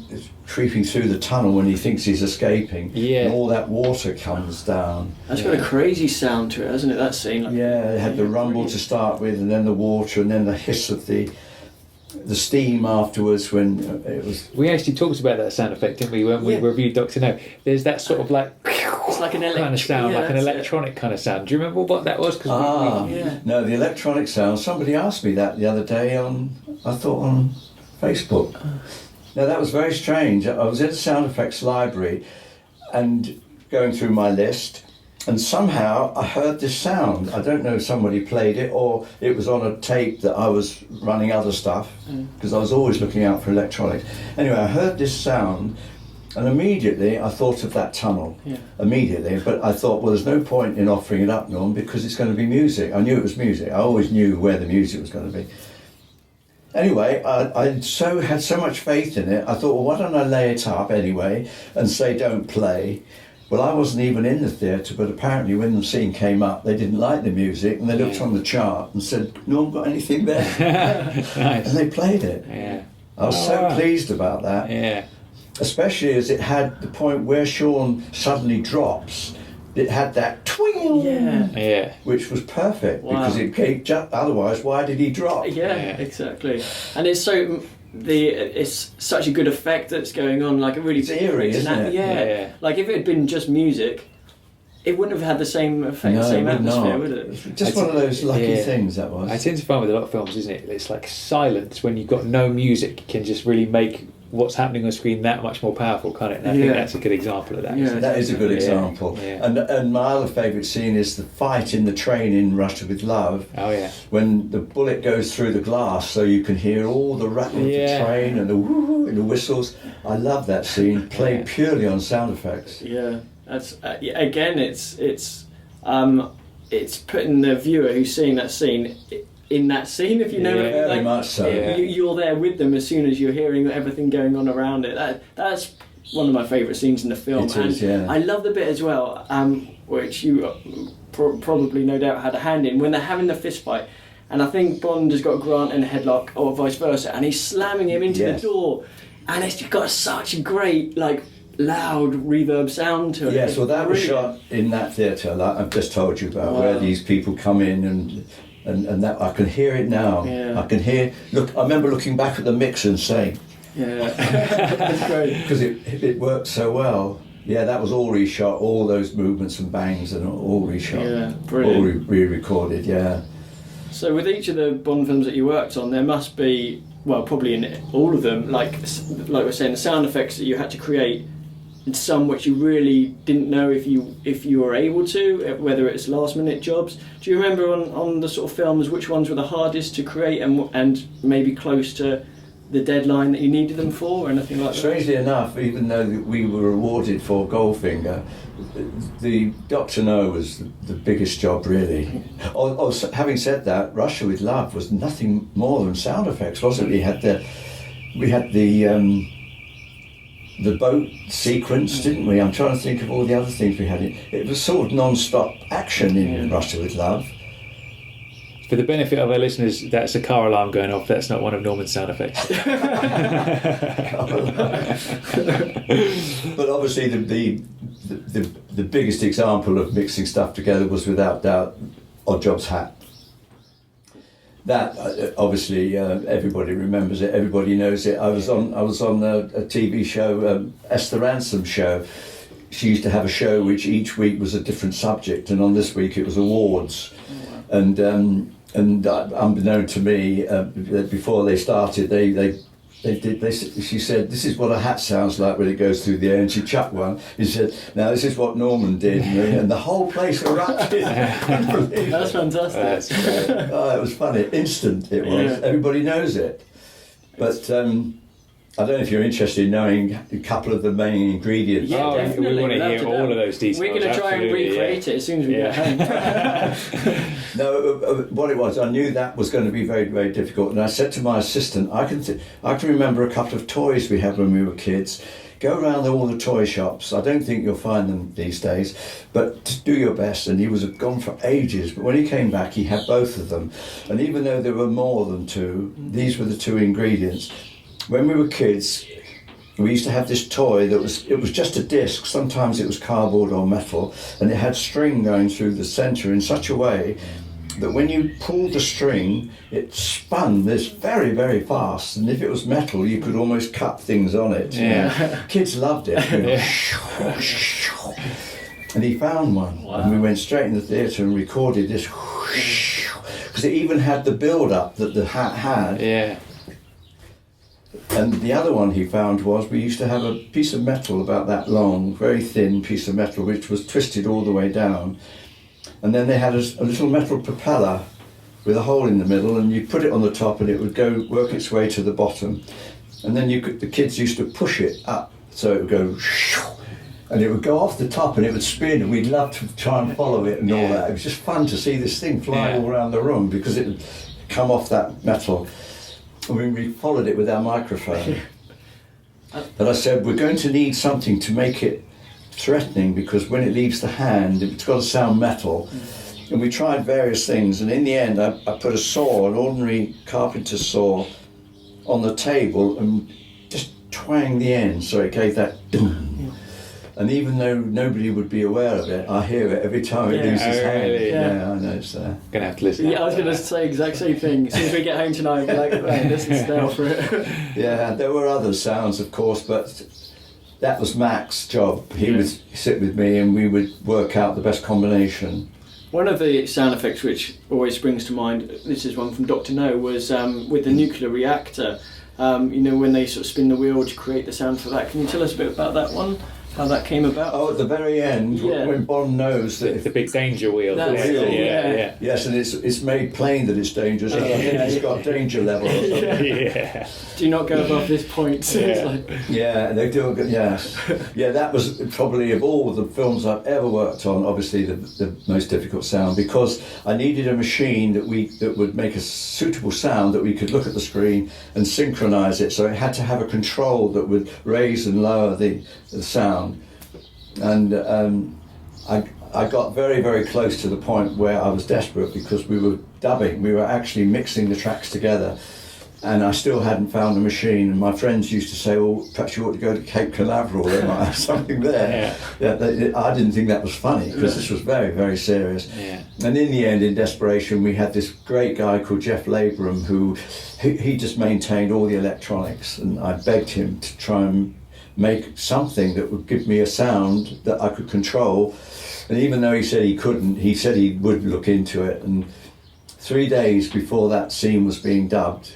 through the tunnel when he thinks he's escaping, and all that water comes down. That's got a crazy sound to it, hasn't it, that scene? It had the rumble to start with, and then the water, and then the hiss of the steam afterwards when it was... We actually talked about that sound effect, didn't we, when we reviewed Dr. No? There's that sort of like... It's like an kind of sound, like an electronic kind of sound. Do you remember what that was? No, the electronic sound, somebody asked me that the other day on Facebook. Now that was very strange. I was in the sound effects library and going through my list, and somehow I heard this sound. I don't know if somebody played it or it was on a tape that I was running other stuff, because I was always looking out for electronics. Anyway, I heard this sound and immediately I thought of that tunnel. Immediately, but I thought, well, there's no point in offering it up, Norm, because it's going to be music. I knew it was music. I always knew where the music was going to be. Anyway, I had so much faith in it, I thought, well, why don't I lay it up anyway and say don't play? Well, I wasn't even in the theatre, but apparently when the scene came up, they didn't like the music, and they looked on the chart and said, Norm, got anything there? Nice. And they played it. Yeah. I was so pleased about that. Yeah. Especially as it had the point where Sean suddenly drops. It had that twing, which was perfect because it came. Otherwise, why did he drop? Yeah, exactly. And it's it's such a good effect that's going on. Like it really, it's eerie, isn't it? Yeah. Like if it had been just music, it wouldn't have had the same effect, the same atmosphere, would it? It's just one of those lucky things that was. I tend to find with a lot of films, isn't it? It's like silence when you've got no music can just really make what's happening on screen that much more powerful, can't it? And I think that's a good example of that. Yeah, that is a good example. Yeah. And my other favourite scene is the fight in the train in Russia with Love. Oh yeah. When the bullet goes through the glass, so you can hear all the rattle of the train and the woo and the whistles. I love that scene, played purely on sound effects. Yeah, that's again, it's putting the viewer who's seeing that scene in that scene, if you know what I mean. Very much so. You're there with them as soon as you're hearing everything going on around it. That's one of my favourite scenes in the film. It is, I love the bit as well, which you probably no doubt had a hand in, when they're having the fist fight, and I think Bond has got Grant in a headlock or vice versa, and he's slamming him into the door, and it's got such a great loud reverb sound to it. Yes, well that was shot in that theatre like I've just told you about, where these people come in and that I can hear it now. I can hear. Look, I remember looking back at the mix and saying, that's great because it worked so well. Yeah, that was all reshot. All those movements and bangs and all reshot. Yeah, brilliant. All re-recorded. Yeah. So with each of the Bond films that you worked on, there must be well, probably in all of them, like we're saying, the sound effects that you had to create, and some which you really didn't know if you were able to, whether it's last minute jobs. Do you remember on the sort of films which ones were the hardest to create and maybe close to the deadline that you needed them for, or anything like that? Strangely enough, even though we were awarded for Goldfinger, the Dr. No was the biggest job, really. Having said that, Russia with Love was nothing more than sound effects, wasn't it? We had the boat sequence, didn't we? I'm trying to think of all the other things we had. It was sort of non-stop action in Russia with Love. For the benefit of our listeners, that's a car alarm going off. That's not one of Norman's sound effects. But obviously the biggest example of mixing stuff together was without doubt Oddjob's hat. That obviously everybody remembers it. Everybody knows it. I was on a TV show, Esther Ransom's show. She used to have a show which each week was a different subject, and on this week it was awards. And unbeknown to me, before they started, she said, "This is what a hat sounds like when it goes through the air," and she chucked one. She said, "Now this is what Norman did," and the whole place erupted. That's fantastic. It was funny, instant it was. Yeah. Everybody knows it. But I don't know if you're interested in knowing a couple of the main ingredients. Yeah, we definitely. want to We'd love hear to all know. of those details. We're going to try and absolutely, recreate it as soon as we get home. No, what it was, I knew that was going to be very, very difficult, and I said to my assistant, I can remember a couple of toys we had when we were kids. Go around all the toy shops. I don't think you'll find them these days, but do your best. And he was gone for ages, but when he came back, he had both of them. And even though there were more than two, these were the two ingredients. When we were kids, we used to have this toy that was just a disc. Sometimes it was cardboard or metal, and it had string going through the centre in such a way that when you pulled the string, it spun this very, very fast. And if it was metal, you could almost cut things on it. Yeah. Kids loved it. And he found one, and we went straight in the theatre and recorded this, because it even had the build-up that the hat had. Yeah. And the other one he found was, we used to have a piece of metal about that long, very thin piece of metal, which was twisted all the way down. And then they had a little metal propeller with a hole in the middle, and you put it on the top and it would go work its way to the bottom. And then the kids used to push it up, so it would go, and it would go off the top and it would spin, and we'd love to try and follow it and all that. It was just fun to see this thing fly all around the room because it would come off that metal. I mean, we followed it with our microphone. But I said, we're going to need something to make it threatening, because when it leaves the hand, it's got to sound metal. And we tried various things, and in the end, I put a saw, an ordinary carpenter's saw, on the table and just twanged the end so it gave that ding. And even though nobody would be aware of it, I hear it every time it leaves his hand. Really? Yeah, I know. It's Gonna have to listen. Yeah, I was going to say exact same thing. As soon as we get home tonight, we're like, right, listen now for it. Yeah, there were other sounds, of course, but that was Mac's job. He would sit with me and we would work out the best combination. One of the sound effects which always springs to mind, this is one from Dr. No, was with the nuclear reactor. When they sort of spin the wheel to create the sound for that. Can you tell us a bit about that one? How that came about? Oh, at the very end, when Bond knows that The big danger wheel. That's it, yeah. yes, and it's made plain that it's dangerous. I think it's got danger level. Or something. Yeah. Do not go above this point. So it's like, Yeah, they do. Yes, yeah. That was probably, of all the films I've ever worked on, obviously the most difficult sound, because I needed a machine that would make a suitable sound that we could look at the screen and synchronise it. So it had to have a control that would raise and lower the sound. And I got very, very close to the point where I was desperate, because we were dubbing. We were actually mixing the tracks together. And I still hadn't found a machine, and my friends used to say, "Well, perhaps you ought to go to Cape Canaveral, they might have something there." I didn't think that was funny, because this was very, very serious. Yeah. And in the end, in desperation, we had this great guy called Jeff Labram, who he just maintained all the electronics, and I begged him to try and make something that would give me a sound that I could control. And even though he said he couldn't, he said he would look into it. And 3 days before that scene was being dubbed,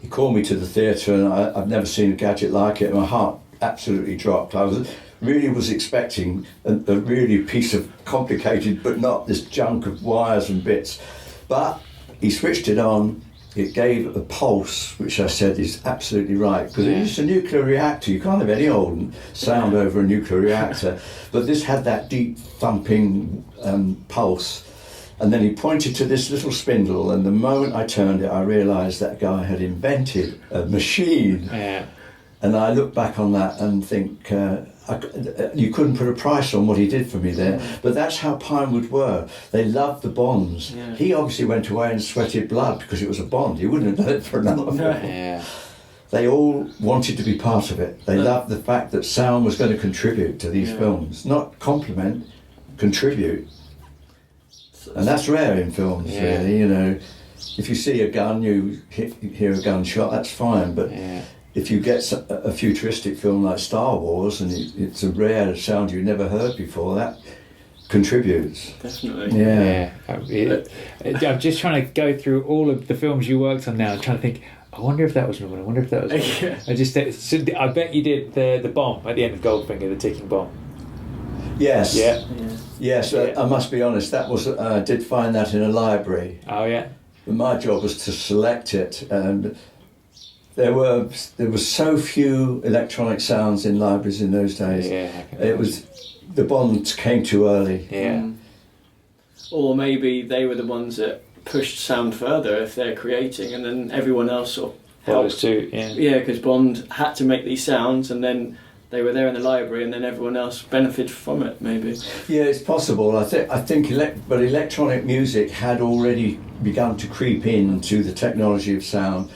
he called me to the theatre, and I've never seen a gadget like it. My heart absolutely dropped. I was expecting a really piece of complicated, but not this junk of wires and bits. But he switched it on. It gave a pulse, which I said is absolutely right, because it's a nuclear reactor. You can't have any old sound over a nuclear reactor. But this had that deep thumping pulse. And then he pointed to this little spindle, and the moment I turned it, I realised that guy had invented a machine. Yeah. And I look back on that and think, you couldn't put a price on what he did for me there. But that's how Pinewood were. They loved the Bonds. Yeah. He obviously went away and sweated blood because it was a Bond. He wouldn't have done it for another film. Yeah. They all wanted to be part of it. They loved the fact that sound was going to contribute to these films. Not complement, contribute. And that's rare in films, really. You know, if you see a gun, you hear a gunshot, that's fine. But if you get a futuristic film like Star Wars, and it's a rare sound you've never heard before, that contributes. Definitely. Yeah. I'm just trying to go through all of the films you worked on now and trying to think, I wonder if that was Norman, I wonder if that was Norman. I bet you did the bomb at the end of Goldfinger, the ticking bomb. Yes. Yeah. Yes, I must be honest, that was I did find that in a library. Oh, yeah. My job was to select it, and there were so few electronic sounds in libraries in those days. It was the Bonds came too early. Yeah. Or maybe they were the ones that pushed sound further if they're creating, and then everyone else sort of helped. Too. Yeah. Yeah, because Bond had to make these sounds, and then they were there in the library, and then everyone else benefited from it. Maybe. Yeah, it's possible. I think but electronic music had already begun to creep into the technology of sound.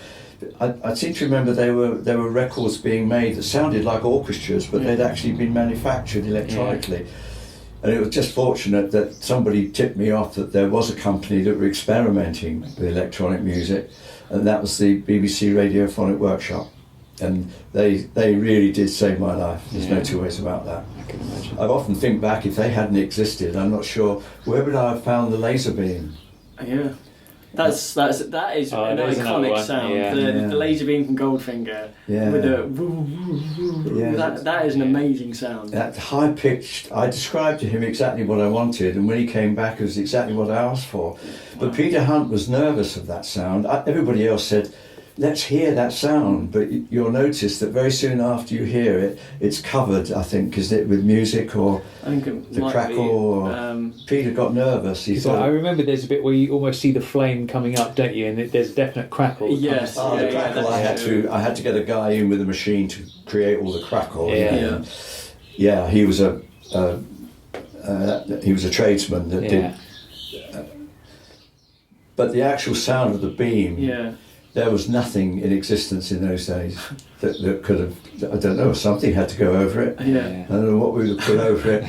I seem to remember there were records being made that sounded like orchestras, but they'd actually been manufactured electronically. And it was just fortunate that somebody tipped me off that there was a company that were experimenting with electronic music, and that was the BBC Radiophonic Workshop. And they really did save my life. There's no two ways about that. I can imagine. I often think back, if they hadn't existed, I'm not sure, where would I have found the laser beam? Yeah. That is an iconic sound. Yeah. The laser beam from Goldfinger with a woo woo woo. Yeah. That is an amazing sound. That high pitched, I described to him exactly what I wanted, and when he came back it was exactly what I asked for. But Peter Hunt was nervous of that sound. Everybody else said, let's hear that sound, but you'll notice that very soon after you hear it, it's covered, I think, is it with music or I think the crackle? Peter got nervous. He thought, I remember there's a bit where you almost see the flame coming up, don't you? And there's a definite crackle. Yes. the crackle. I had to get a guy in with a machine to create all the crackle. Yeah. He was a tradesman that did. But the actual sound of the beam. Yeah. There was nothing in existence in those days that could have, I don't know, something had to go over it. Yeah. I don't know what we would have put over it.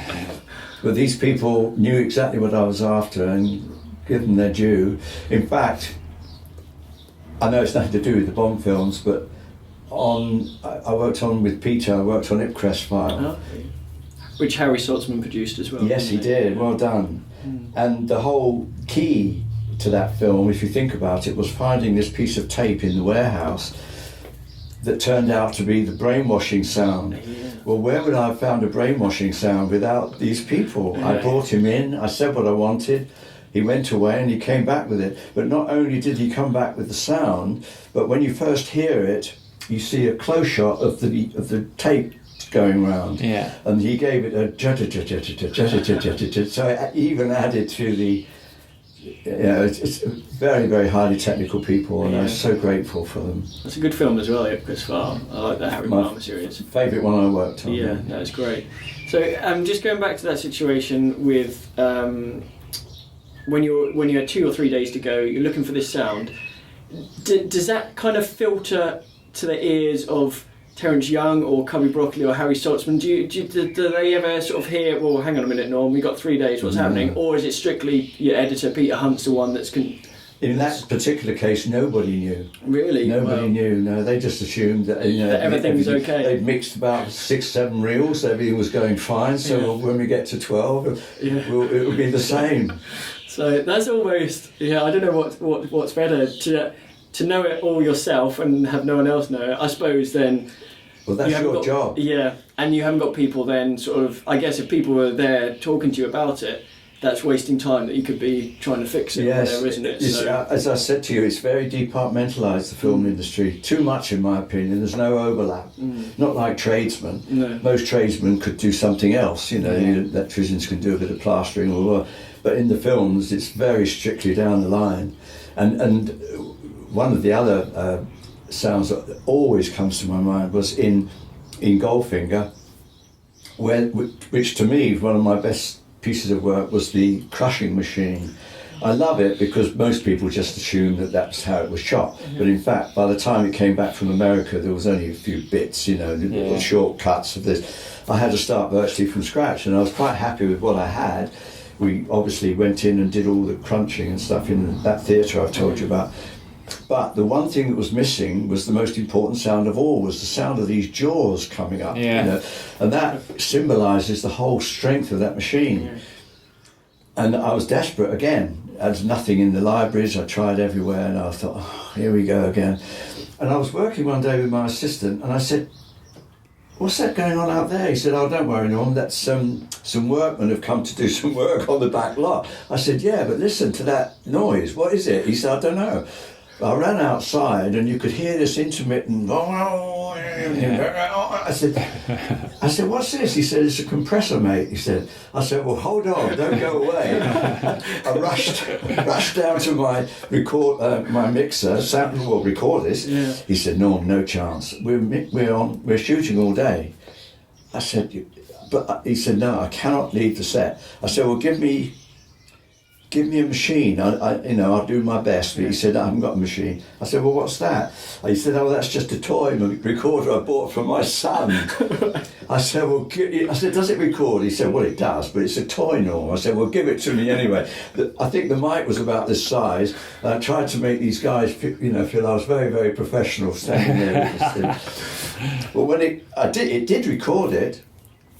But these people knew exactly what I was after and give them their due. In fact, I know it's nothing to do with the Bond films, but I worked on with Peter, I worked on Ipcrest File. Okay. Which Harry Saltzman produced as well. Yes, he did, well done. And the whole key to that film, if you think about it, was finding this piece of tape in the warehouse that turned out to be the brainwashing sound. Well, where would I have found a brainwashing sound without these people? I brought him in, I said what I wanted, he went away and he came back with it. But not only did he come back with the sound, but when you first hear it, you see a close shot of the tape going round. Yeah. And he gave it a so it even added to the. It's very, very highly technical people, and I'm so grateful for them. That's a good film as well, Ipcrest File. I like the Harry Palmer series. Favourite one I worked on. Yeah, that's great. So, just going back to that situation with when you had 2 or 3 days to go, you're looking for this sound. Does that kind of filter to the ears of Terence Young or Cubby Broccoli or Harry Saltzman? Do they ever sort of hear, well, hang on a minute, Norm, we got 3 days, what's happening? Or is it strictly your editor, Peter Hunt's the one that's... In that particular case, nobody knew. Really? Nobody knew, no. They just assumed that, that everything was okay. They'd mixed about 6-7 reels, everything was going fine, so when we get to 12, it will be the same. So that's almost, I don't know what's better, to know it all yourself and have no one else know it, I suppose then... Well, that's your job. Yeah, and you haven't got people then sort of... I guess if people were there talking to you about it, that's wasting time that you could be trying to fix it there, isn't it? As I said to you, it's very departmentalised, the film industry. Too much, in my opinion. There's no overlap. Not like tradesmen. No. Most tradesmen could do something else. You know, electricians can do a bit of plastering or whatever. But in the films, it's very strictly down the line. And one of the other sounds that always comes to my mind was in Goldfinger, which to me is one of my best pieces of work, was the crushing machine. I love it because most people just assume that that's how it was shot. But in fact, by the time it came back from America, there was only a few bits, little shortcuts of this. I had to start virtually from scratch, and I was quite happy with what I had. We obviously went in and did all the crunching and stuff in that theatre I've told you about. But the one thing that was missing was the most important sound of all, was the sound of these jaws coming up. Yeah. And that symbolises the whole strength of that machine. Yeah. And I was desperate again. There's nothing in the libraries. I tried everywhere, and I thought, here we go again. And I was working one day with my assistant, and I said, what's that going on out there? He said, oh, don't worry, Norm, that's some workmen have come to do some work on the back lot. I said, yeah, but listen to that noise. What is it? He said, I don't know. I ran outside and you could hear this intermittent. I said, what's this? He said, it's a compressor, mate. He said. I said, well, hold on, don't go away. I rushed down to my my mixer, record this. Yeah. He said, no, no chance. We're shooting all day. I said, but he said, no, I cannot leave the set. I said, well, give me a machine. I'll do my best. But he said, I haven't got a machine. I said, well, what's that? He said, oh, that's just a toy recorder I bought for my son. I said, well, does it record? He said, well, it does, but it's a toy, Norm. I said, well, give it to me anyway. I think the mic was about this size. I tried to make these guys, feel I was very, very professional standing there with this thing. Well, when it did record it.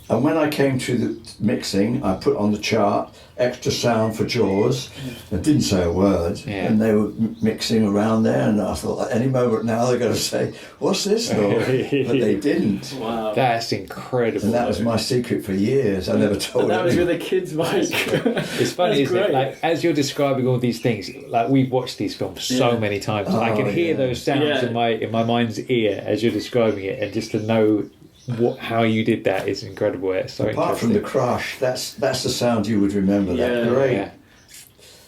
And when I came to the mixing, I put on the chart, extra sound for jaws, and didn't say a word. Yeah. And they were mixing around there, and I thought, at any moment now they're going to say, what's this, Norm? But they didn't. Wow. That's incredible. And that was my secret for years. I never told anyone. That was with a kid's mic. It's funny, isn't it? Like, as you're describing all these things, like, we've watched these films so many times. I can hear those sounds in my mind's ear as you're describing it, and just to know how you did that is incredible. It's so apart from the crush, that's the sound you would remember. That great. Yeah.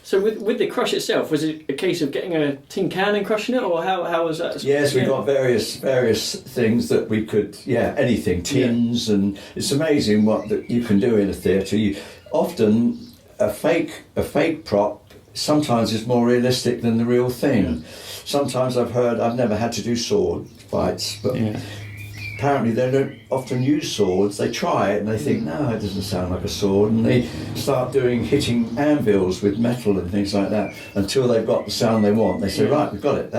So with the crush itself, was it a case of getting a tin can and crushing it, or how was that? Yes, we got various things that we could, anything, tins, and it's amazing what that you can do in a theatre. Often a fake prop sometimes is more realistic than the real thing. Yeah. Sometimes I've never had to do sword fights, but. Yeah. Apparently they don't often use swords. They try it and they think, no, it doesn't sound like a sword, and they start hitting anvils with metal and things like that until they've got the sound they want. They say, right, we've got it.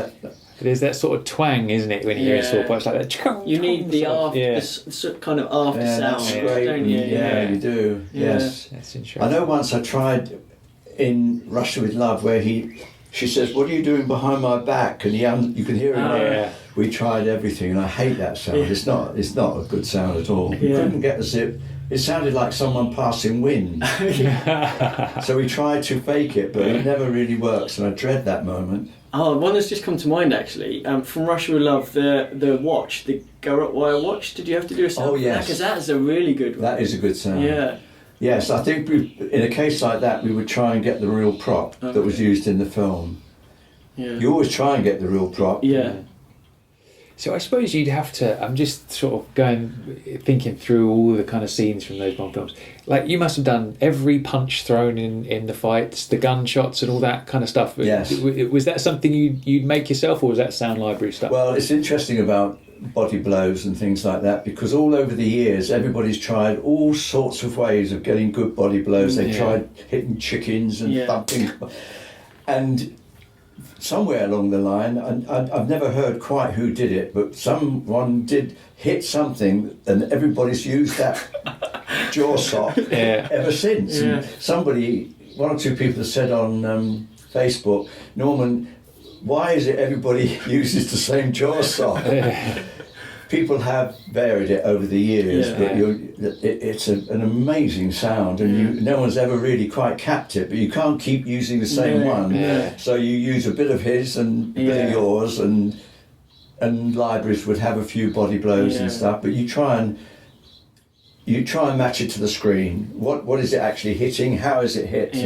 There's that sort of twang, isn't it, when you hear a sword fight? It's like that. You need the kind of after sound, don't you? Yeah, you do. Yeah. Yes, that's interesting. I know once I tried in Russia with Love where she says, what are you doing behind my back? And you can hear him. We tried everything, and I hate that sound. Yeah. It's not a good sound at all. We couldn't get the zip. It sounded like someone passing wind. So we tried to fake it, but it never really works, and I dread that moment. Oh, one that's just come to mind actually. From Russia with Love, the watch, the Garrett wire watch. Did you have to do a sound? Oh yes, because that is a really good one. That is a good sound. Yeah. Yes, I think in a case like that, we would try and get the real prop that was used in the film. Yeah. You always try and get the real prop. Yeah. So I suppose you'd have to. I'm just sort of thinking through all the kind of scenes from those Bond films. Like, you must have done every punch thrown in the fights, the gunshots, and all that kind of stuff. Yes. Was that something you'd make yourself, or was that sound library stuff? Well, it's interesting about body blows and things like that, because all over the years everybody's tried all sorts of ways of getting good body blows. They tried hitting chickens and thumping, and somewhere along the line, and I've never heard quite who did it, but someone did hit something, and everybody's used that jaw sock ever since. And one or two people have said on Facebook, Norman, why is it everybody uses the same jaw sock? People have varied it over the years, but it's an amazing sound, and no one's ever really quite capped it. But you can't keep using the same one, so you use a bit of his and a bit of yours, and libraries would have a few body blows and stuff. But you try and match it to the screen. What is it actually hitting? How is it hit?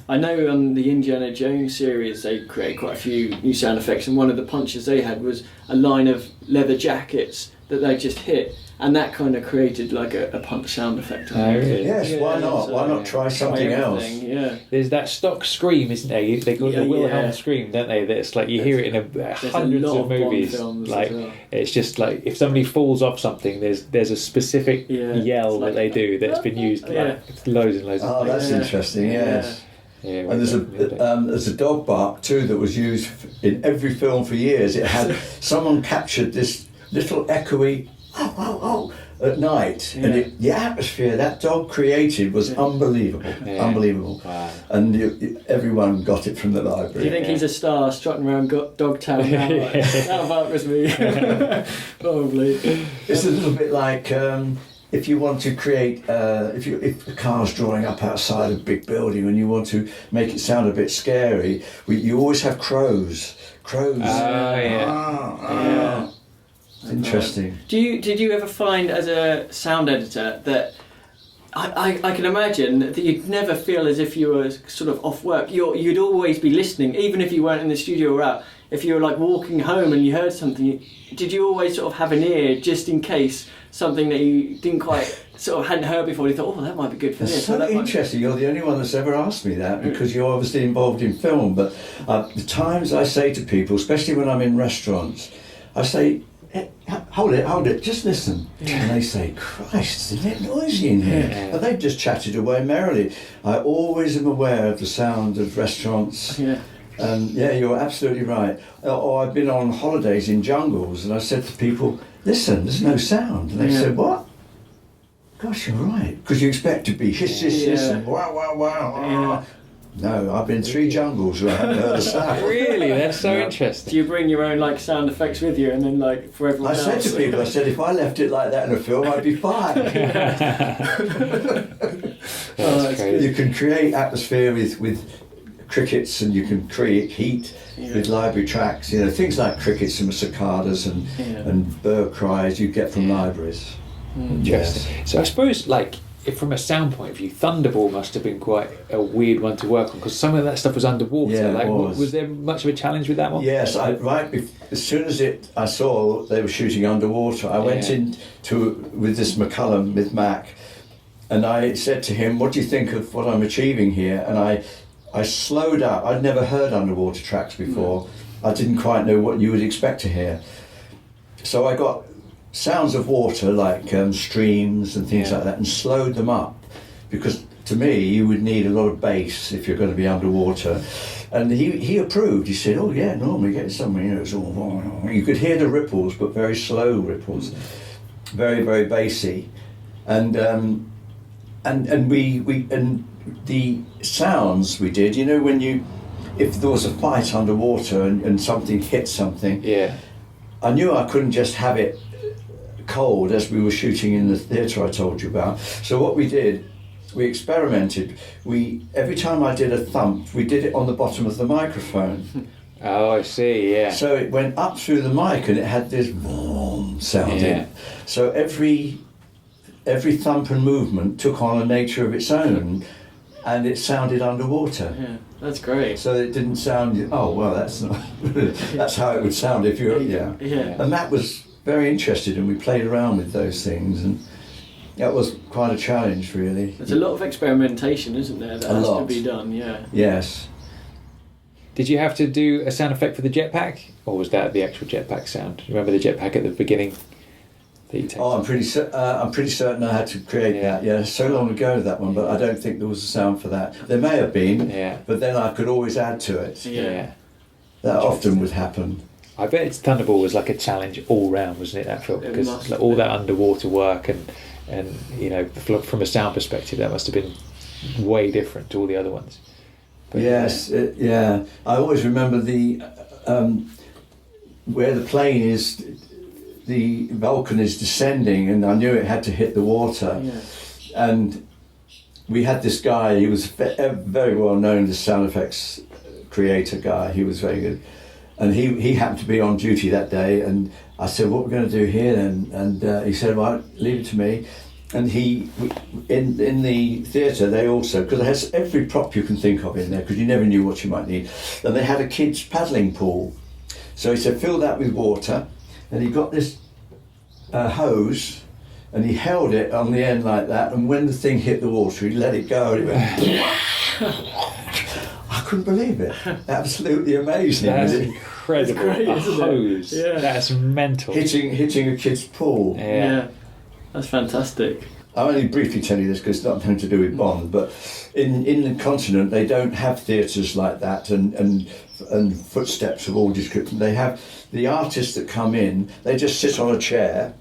I know on the Indiana Jones series they created quite a few new sound effects, and one of the punches they had was a line of leather jackets that they just hit, and that kind of created like a punch sound effect. Really? Yes, why not? So, Why not try something else? There's that stock scream, isn't there? They call it the Wilhelm scream, don't they? That's like you hear it in hundreds of movies. Like it's just like if somebody falls off something, there's a specific yell that they do that's been used like loads and loads of times. Oh, that's interesting. Yes. Yeah, and there's a dog bark too that was used in every film for years. It had someone captured this little echoey at night, and the atmosphere that dog created was unbelievable. Wow. And everyone got it from the library. Do you think he's a star strutting around Dogtown now? That about was me. Probably. It's a little bit like if you want to create if a car's drawing up outside a big building and you want to make it sound a bit scary, you always have crows. Interesting. Did you ever find as a sound editor that I can imagine that you'd never feel as if you were sort of off work. You'd always be listening, even if you weren't in the studio or out. If you were like walking home and you heard something, did you always sort of have an ear just in case something that you didn't quite sort of hadn't heard before? You thought, that might be good for this. So interesting. You're the only one that's ever asked me that, because you're obviously involved in film. But the times I say to people, especially when I'm in restaurants, I say, hold it, just listen. And they say, Christ, isn't it noisy in here? And they've just chatted away merrily. I always am aware of the sound of restaurants. And you're absolutely right. Or I've been on holidays in jungles and I said to people, listen, there's no sound. And they said, what? Gosh, you're right. Because you expect to be hiss, and wow, wow, wow. No, I've been 3 jungles where I haven't heard a sound. Really? That's so interesting. Do you bring your own like sound effects with you, and then like for everyone else? I said to people, if I left it like that in a film, I'd be fine. You can create atmosphere with crickets, and you can create heat with library tracks. Things like crickets and cicadas and bird cries you get from libraries. Interesting. So I suppose from a sound point of view, Thunderball must have been quite a weird one to work on, because some of that stuff was underwater. Yeah, it was. Was there much of a challenge with that one? Yes, as soon as I saw they were shooting underwater, I went in with this McCullum with Mac, and I said to him, "What do you think of what I'm achieving here?" And I slowed up. I'd never heard underwater tracks before. I didn't quite know what you would expect to hear, so I got sounds of water like streams and things like that, and slowed them up, because to me you would need a lot of bass if you're going to be underwater. And he approved. He said, "Oh yeah, normally get somewhere, it's all, you could hear the ripples, but very slow ripples, very very bassy, and the sounds we did. If there was a fight underwater and something hit something, I knew I couldn't just have it cold as we were shooting in the theatre I told you about. So what we did, we experimented. Every time I did a thump, we did it on the bottom of the microphone. Oh, I see. Yeah. So it went up through the mic and it had this boom sound in it. So every thump and movement took on a nature of its own, and it sounded underwater. Yeah, that's great. So it didn't sound, oh well, that's not that's how it would sound if you're And Matt was very interested, and we played around with those things, and that was quite a challenge, really. There's a lot of experimentation, isn't there, that has to be done? Yes. Did you have to do a sound effect for the jetpack, or was that the actual jetpack sound? Remember the jetpack at the beginning that you I'm pretty certain I had to create that. Yeah, so long ago that one, but I don't think there was a sound for that. There may have been, but then I could always add to it. That often would happen. I bet Thunderball was like a challenge all round, wasn't it, that film? Because all that underwater work and from a sound perspective, that must have been way different to all the other ones. But yes, I always remember where the plane is, the Vulcan is descending, and I knew it had to hit the water. Yeah. And we had this guy, he was very well known, this sound effects creator guy, he was very good. And he happened to be on duty that day, and I said, what we're going to do here then? And he said, well, leave it to me. And in the theatre, they also, because it has every prop you can think of in there, because you never knew what you might need, and they had a kids' paddling pool. So he said, fill that with water, and he got this hose, and he held it on the end like that, and when the thing hit the water, he let it go, and it went... I couldn't believe it. Absolutely amazing. That's incredible. It's great, a isn't it? hose. Yeah. That's mental. Hitting a kid's pool. Yeah. That's fantastic. I'll only briefly tell you this because it's not nothing to do with Bond, but in the continent they don't have theatres like that and footsteps of all description. They have the artists that come in, they just sit on a chair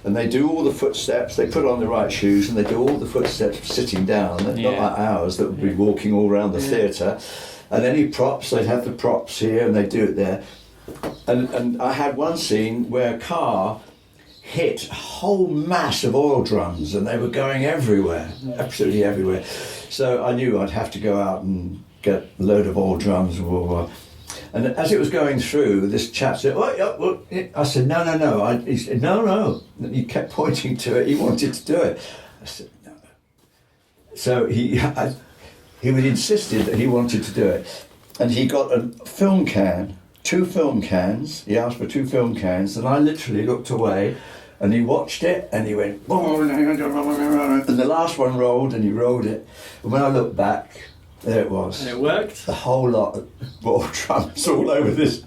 and they do all the footsteps, they put on the right shoes and they do all the footsteps sitting down, not like ours that would be walking all around the theatre. And any props, they'd have the props here and they do it there. And I had one scene where a car hit a whole mass of oil drums and they were going everywhere, absolutely everywhere. So I knew I'd have to go out and get a load of oil drums. And as it was going through, this chap said, I said, no. He said, no. And he kept pointing to it. He wanted to do it. I said, no. So he would insisted that he wanted to do it. And he got a film can, 2 film cans. He asked for 2 film cans, and I literally looked away, and he watched it, and he went, and the last one rolled, and he rolled it. And when I looked back, there it was. And it worked? The whole lot of ball drums all over this.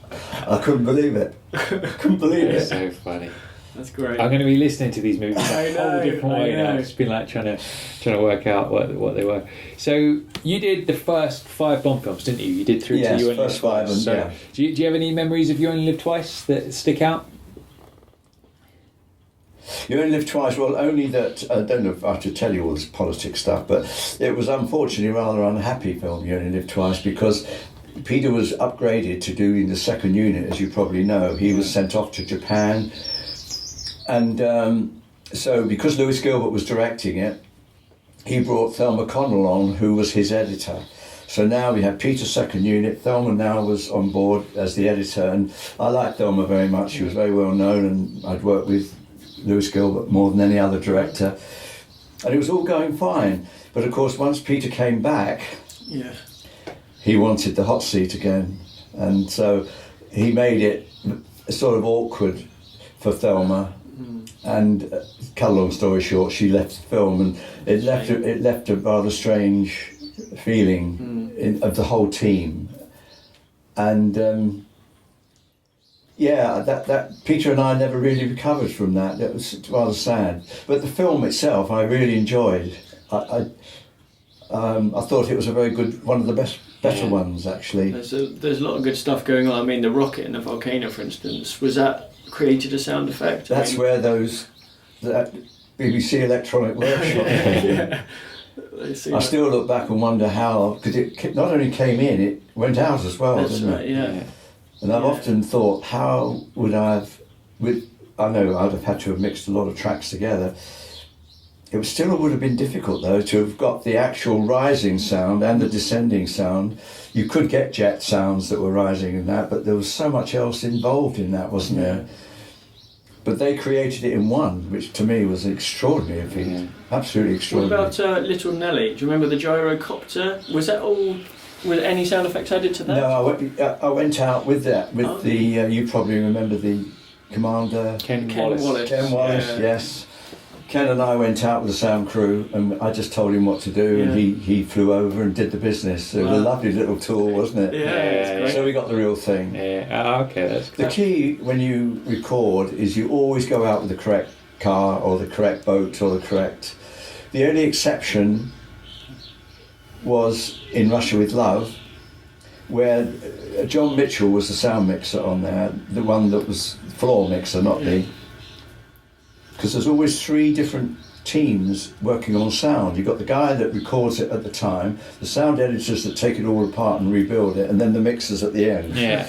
I couldn't believe it. Couldn't believe it. It's so funny. That's great. I'm going to be listening to these movies I a know, whole different I way now. know. Just been like trying to work out what they were. So you did the first 5 Bond films, didn't you? You did through Yes, to You Only first Live 5 Twice. and, So yeah. do you have any memories of You Only Live Twice that stick out? You Only Live Twice, well, only that, I don't know if I have to tell you all this politics stuff, but it was unfortunately a rather unhappy film, You Only Live Twice, because Peter was upgraded to doing the second unit, as you probably know. He was sent off to Japan, and so because Lewis Gilbert was directing it, he brought Thelma Connell on, who was his editor. So now we have Peter's second unit. Thelma now was on board as the editor, and I liked Thelma very much. She was very well known, and I'd worked with Lewis Gilbert more than any other director, and it was all going fine. But of course, once Peter came back, he wanted the hot seat again, and so he made it sort of awkward for Thelma. And cut a long story short, she left the film, and it left a rather strange feeling of the whole team. And that Peter and I never really recovered from that. It was rather sad. But the film itself, I really enjoyed. I thought it was a very good, one of the better ones actually. There's a lot of good stuff going on. I mean, the rocket and the volcano, for instance, was that created a sound effect? That's where that BBC Electronic Workshop came in. I still look back and wonder how, because it not only came in, it went out as well, didn't it? Yeah. And I've often thought, how would I have, I know I'd have had to have mixed a lot of tracks together. It still would have been difficult though to have got the actual rising sound and the descending sound. You could get jet sounds that were rising in that, but there was so much else involved in that, wasn't there? But they created it in one, which to me was an extraordinary feat. Absolutely What extraordinary. about Little Nelly? Do you remember the gyrocopter? Was that all? Were any sound effects added to that? No, I went out with that, with the, you probably remember the commander. Ken Wallace. Ken Wallace, yes. Ken and I went out with the sound crew, and I just told him what to do, and he flew over and did the business. It was a lovely little tour, wasn't it? Yeah, so we got the real thing. Yeah, okay, that's The key when you record is you always go out with the correct car or the correct boat or the correct... The only exception was in Russia with Love, where John Mitchell was the sound mixer on there, the one that was floor mixer, not the... Because there's always 3 different teams working on sound. You've got the guy that records it at the time, the sound editors that take it all apart and rebuild it, and then the mixers at the end. Yeah.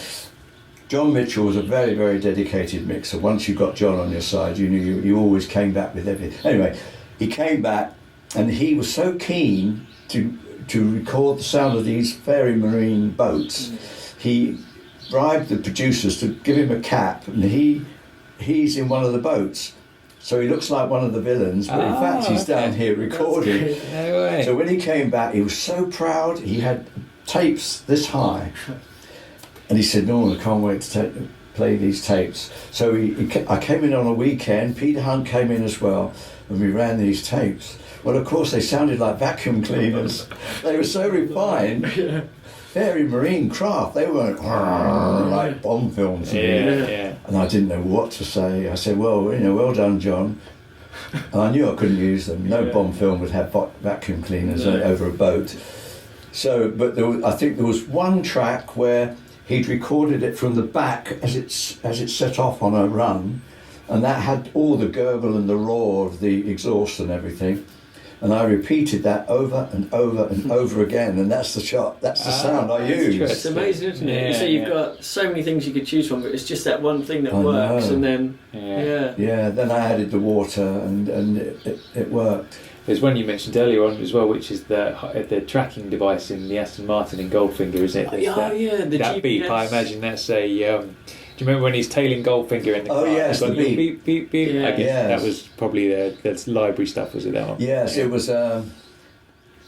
John Mitchell was a very, very dedicated mixer. Once you got John on your side, you knew you always came back with everything. Anyway, he came back, and he was so keen to record the sound of these fairy marine boats. He bribed the producers to give him a cap, and he's in one of the boats. So he looks like one of the villains, but in fact he's down here recording. No way. So when he came back, he was so proud. He had tapes this high, and he said, "Norman, I can't wait to play these tapes." So I came in on a weekend. Peter Hunt came in as well, and we ran these tapes. Well, of course, they sounded like vacuum cleaners. They were so refined. Very marine craft. They weren't like Bond films. Yeah. And I didn't know what to say. I said, "Well, well done, John." And I knew I couldn't use them. No Bond film would have vacuum cleaners over a boat. So, but I think there was one track where he'd recorded it from the back as it set off on a run, and that had all the gurgle and the roar of the exhaust and everything. And I repeated that over and over and over again, and that's the shot. That's the sound I use. It's amazing, isn't it? Yeah, So you've got so many things you could choose from, but it's just that one thing that I works, know. and then Yeah. Then I added the water, and it worked. There's one you mentioned earlier on as well, which is the tracking device in the Aston Martin in Goldfinger, isn't it? There's the that GPS. beep. I imagine that's a. Do you remember when he's tailing Goldfinger in the car? Yes, It's got the a little beep. beep, beep. Yeah. I guess Yes. that was probably the library stuff, was it, that one? Yes, it was.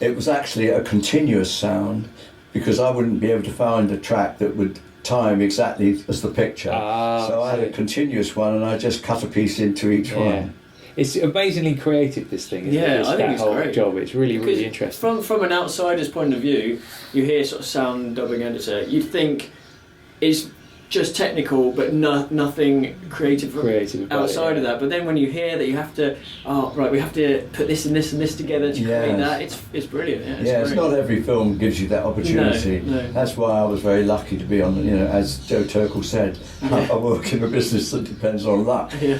It was actually a continuous sound, because I wouldn't be able to find a track that would time exactly as the picture. So I had a continuous one, and I just cut a piece into each one. It's amazingly creative, this thing, isn't it? Yeah, I think that it's whole great. job. It's really, really Because interesting. From an outsider's point of view, you hear sort of sound dubbing editor, you'd think it's just technical, but nothing creative Creative about outside it, of that. But then when you hear that you have to, we have to put this and this and this together to create that, it's brilliant. Yeah, It's not every film gives you that opportunity. No. That's why I was very lucky to be on. As Joe Turkel said, I work in a business that depends on luck. Yeah.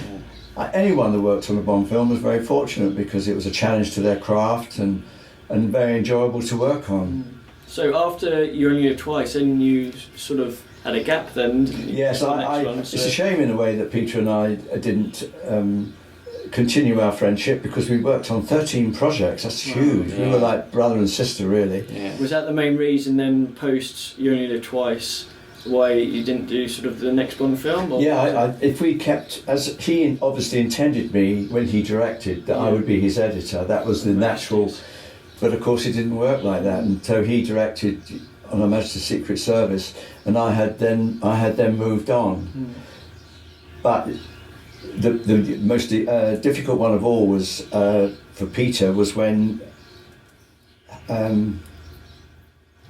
Anyone that worked on a Bond film was very fortunate, because it was a challenge to their craft and very enjoyable to work on. So after You Only Live Twice, then you sort of had a gap then. Yes, it's a shame in a way that Peter and I didn't continue our friendship, because we worked on 13 projects. That's huge. We were like brother and sister, really. Yeah. Was that the main reason then, post You Only Live Twice, why you didn't do sort of the next Bond film? Or If we kept, as he obviously intended me when he directed, that I would be his editor, that was the natural, but of course it didn't work like that, and so he directed on Her Majesty's Secret Service, and I had then moved on. But the most difficult one of all was for Peter was when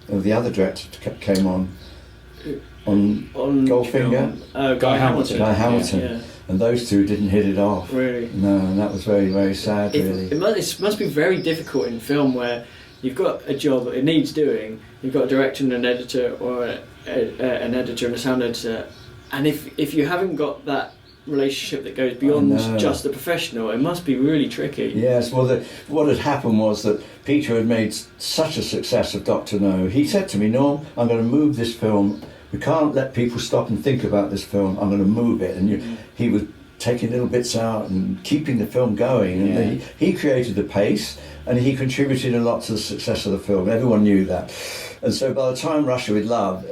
the other director came on Goldfinger, Guy Hamilton. Guy Hamilton, Yeah. and those two didn't hit it off. Really? No, and that was very, very sad, really. It must be very difficult in film where you've got a job that it needs doing, you've got a director and an editor, or an editor and a sound editor, and if you haven't got that relationship that goes beyond just the professional, it must be really tricky. Yes, well, what had happened was that Peter had made such a success of Dr. No. He said to me, "Norm, I'm going to move this film. We can't let people stop and think about this film. I'm going to move it." And he was taking little bits out and keeping the film going. And he created the pace, and he contributed a lot to the success of the film. Everyone knew that. And so by the time Russia with Love,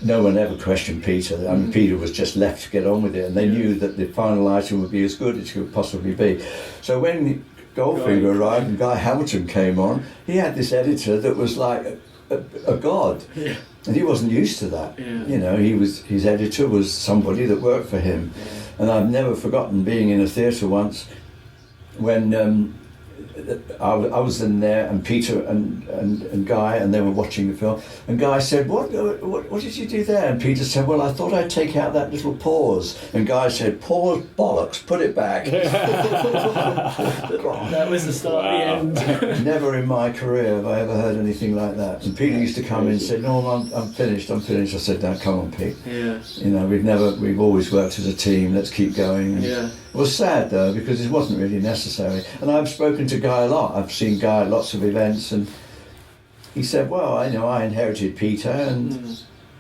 no one ever questioned Peter. I mean, Peter was just left to get on with it, and they knew that the final item would be as good as it could possibly be. So when Goldfinger arrived and Guy Hamilton came on, he had this editor that was like a god. Yeah. And he wasn't used to that. Yeah. His editor was somebody that worked for him. Yeah. And I've never forgotten being in a theatre once when I was in there, and Peter and Guy, and they were watching the film, and Guy said, what did you do there? And Peter said, "Well, I thought I'd take out that little pause." And Guy said, "Pause, bollocks, put it back." That was the start and the end. Never in my career have I ever heard anything like that. And Peter used to come in and say, "No, I'm finished. I said, "No, come on, Pete. Yeah. We've always worked as a team. Let's keep going." And Yeah. it was sad though, because it wasn't really necessary. And I've spoken to Guy a lot. I've seen Guy at lots of events, and he said, "Well, I inherited Peter, and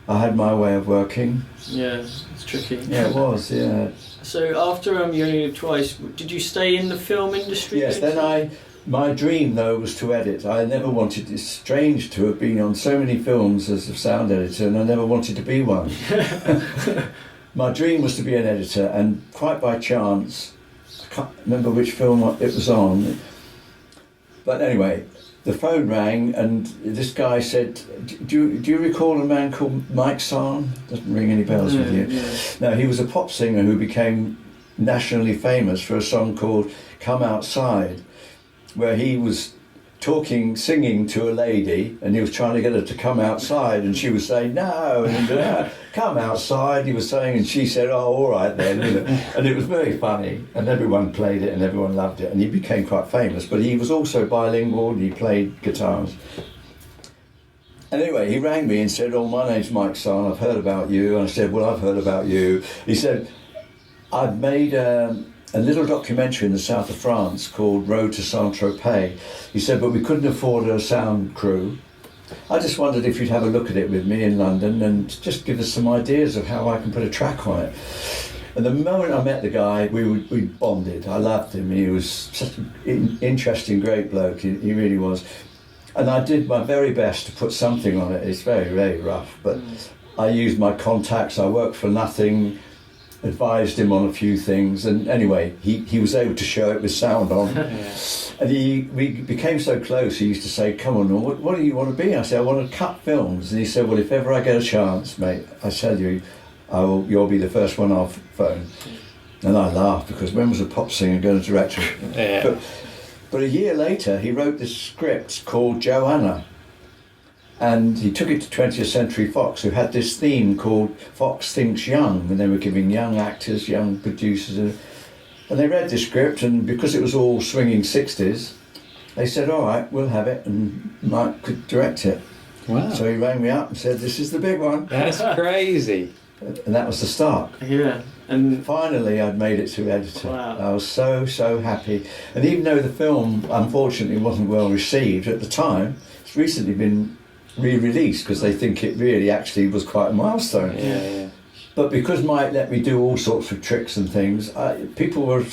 I had my way of working. Yeah, it's tricky. Yeah, it was. Yeah. So after you only lived twice, did you stay in the film industry? Yes. Then my dream though was to edit. I never wanted. It's strange to have been on so many films as a sound editor, and I never wanted to be one. My dream was to be an editor, and quite by chance, I can't remember which film it was on. But anyway, the phone rang, and this guy said, "Do you recall a man called Mike Sarn?" Doesn't ring any bells with you. Yeah. No, he was a pop singer who became nationally famous for a song called "Come Outside," where he was singing to a lady, and he was trying to get her to come outside, and she was saying no, and come outside, he was saying, and she said, oh, all right then, you know. And it was very funny, and everyone played it and everyone loved it, and he became quite famous. But he was also bilingual, and he played guitars. And anyway, he rang me and said, oh, my name's Mike Sarn, I've heard about you. And I said, well, I've heard about you. He said, I've made a little documentary in the south of France called Road to Saint-Tropez. He said, but we couldn't afford a sound crew. I just wondered if you'd have a look at it with me in London and just give us some ideas of how I can put a track on it. And the moment I met the guy, we bonded. I loved him. He was such an interesting, great bloke. He really was. And I did my very best to put something on it. It's very, very rough, but I used my contacts. I worked for nothing. Advised him on a few things, and anyway, he was able to show it with sound on. And we became so close. He used to say, "Come on, what do you want to be?" I said, "I want to cut films." And he said, "Well, if ever I get a chance, mate, I tell you, you'll be the first one I'll phone." And I laughed because when was a pop singer going to direct it? Yeah. But a year later, he wrote this script called Joanna. And he took it to 20th Century Fox, who had this theme called Fox Thinks Young, and they were giving young actors, young producers, and they read the script, and because it was all swinging 60s, they said, all right, we'll have it, and Mike could direct it. Wow. So he rang me up and said, this is the big one. That's crazy. And that was the start. Yeah. And finally I'd made it to editor. Wow. I was so happy. And even though the film unfortunately wasn't well received at the time, it's recently been re-released because they think it really actually was quite a milestone. Yeah. But because Mike let me do all sorts of tricks and things, people were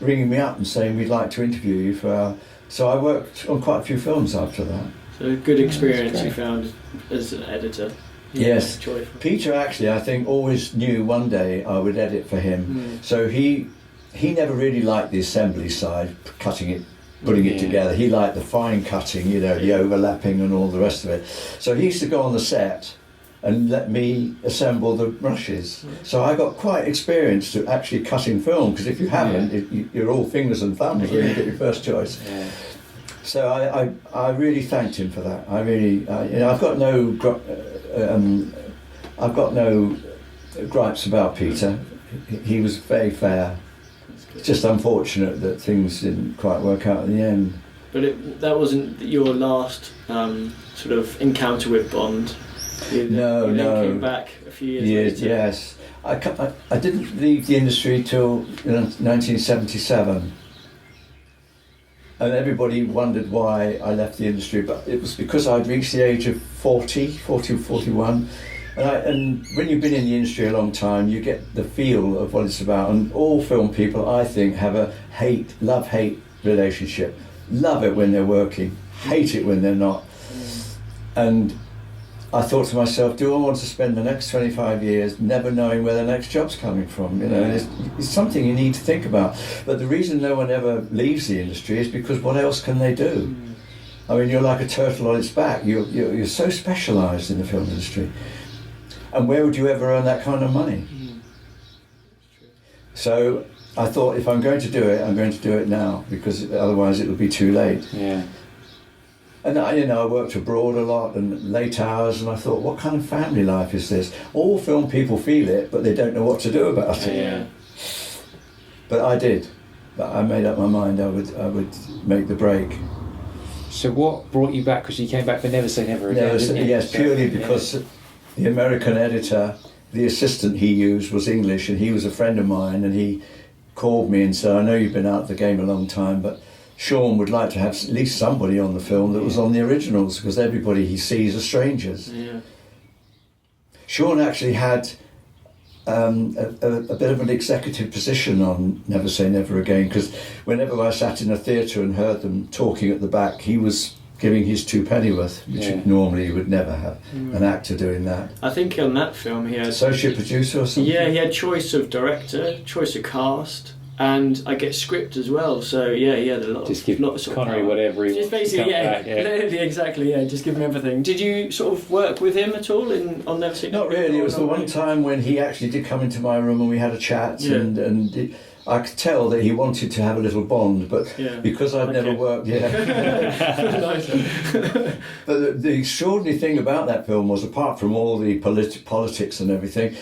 ringing me up and saying, we'd like to interview you for our... So I worked on quite a few films after that. So a good experience you found as an editor. Yes. Joyful. Peter actually, I think, always knew one day I would edit for him. So he never really liked the assembly side, cutting it, putting it together. He liked the fine cutting, the overlapping and all the rest of it. So he used to go on the set and let me assemble the brushes. So I got quite experienced at actually cutting film, because if you haven't, you're all fingers and thumbs when you get your first choice. Yeah. So I really thanked him for that. I really, I've got no gripes about Peter. He was very fair. It's just unfortunate that things didn't quite work out in the end. But that wasn't your last sort of encounter with Bond. You came back a few years later. Yes. I didn't leave the industry till 1977. And everybody wondered why I left the industry, but it was because I'd reached the age of 40 or 41. And when you've been in the industry a long time, you get the feel of what it's about. And all film people, I think, have a love-hate relationship. Love it when they're working, hate it when they're not. And I thought to myself, do I want to spend the next 25 years never knowing where the next job's coming from? It's something you need to think about. But the reason no one ever leaves the industry is because what else can they do? I mean, you're like a turtle on its back. You're so specialised in the film industry. And where would you ever earn that kind of money? So I thought, if I'm going to do it, I'm going to do it now, because otherwise it'll be too late. Yeah. And I worked abroad a lot and late hours, and I thought, what kind of family life is this? All film people feel it, but they don't know what to do about it. Yeah. But I did. But I made up my mind I would make the break. So what brought you back? Because you came back for Never Say Never Again. Yes, purely because the American editor, the assistant he used was English, and he was a friend of mine, and he called me and said, I know you've been out of the game a long time, but Sean would like to have at least somebody on the film that was on the originals, because everybody he sees are strangers. Yeah. Sean actually had a bit of an executive position on Never Say Never Again, because whenever I sat in a theatre and heard them talking at the back, he was giving his two pennyworth, which normally you would never have an actor doing that. I think on that film he had Associate producer or something? Yeah, he had choice of director, choice of cast, and I get script as well. So yeah, he had a lot. Just give lots of Connery power. whatever he Just wants to basically, come yeah, back, yeah. exactly, yeah. Just give him everything. Did you sort of work with him at all on Never Say Never? Not really. It was the one time when he actually did come into my room and we had a chat, and I could tell that he wanted to have a little bond, but because I'd never worked, But the extraordinary thing about that film was, apart from all the politics and everything,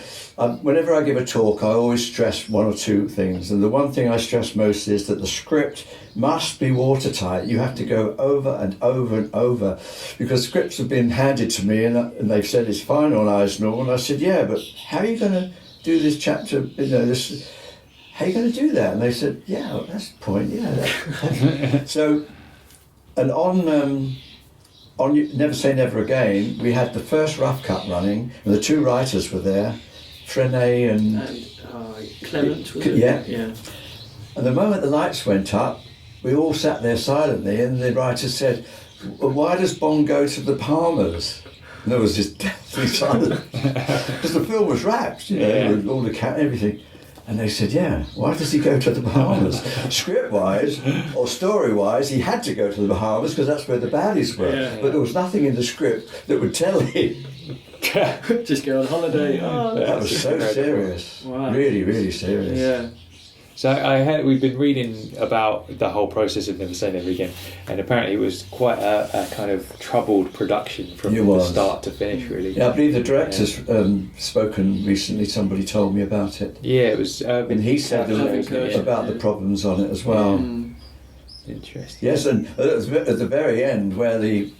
whenever I give a talk, I always stress one or two things, and the one thing I stress most is that the script must be watertight. You have to go over and over and over, because scripts have been handed to me and they've said it's fine on Eisner, and I said, yeah, but how are you going to do this chapter, this... How are you going to do that? And they said, yeah, well, that's the point, yeah. So, and on Never Say Never Again, we had the first rough cut running, and the two writers were there, Frenet and Clement, was it? Yeah. Yeah. And the moment the lights went up, we all sat there silently, and the writer said, well, why does Bond go to the Palmers? And there was this deathly silence, because the film was wrapped, with all the cat, everything. And they said, yeah, why does he go to the Bahamas? Script-wise or story-wise, he had to go to the Bahamas because that's where the baddies were. Yeah. But there was nothing in the script that would tell him. Just go on holiday. Oh, That was so serious. Wow. Really, really serious. Yeah. So we've been reading about the whole process of Never Say Never Again, and apparently it was quite a kind of troubled production from the start to finish, really. Yeah, I believe the director's spoken recently. Somebody told me about it. Yeah, it was. And he said about the problems on it as well. Interesting. Yes, and at the very end, where the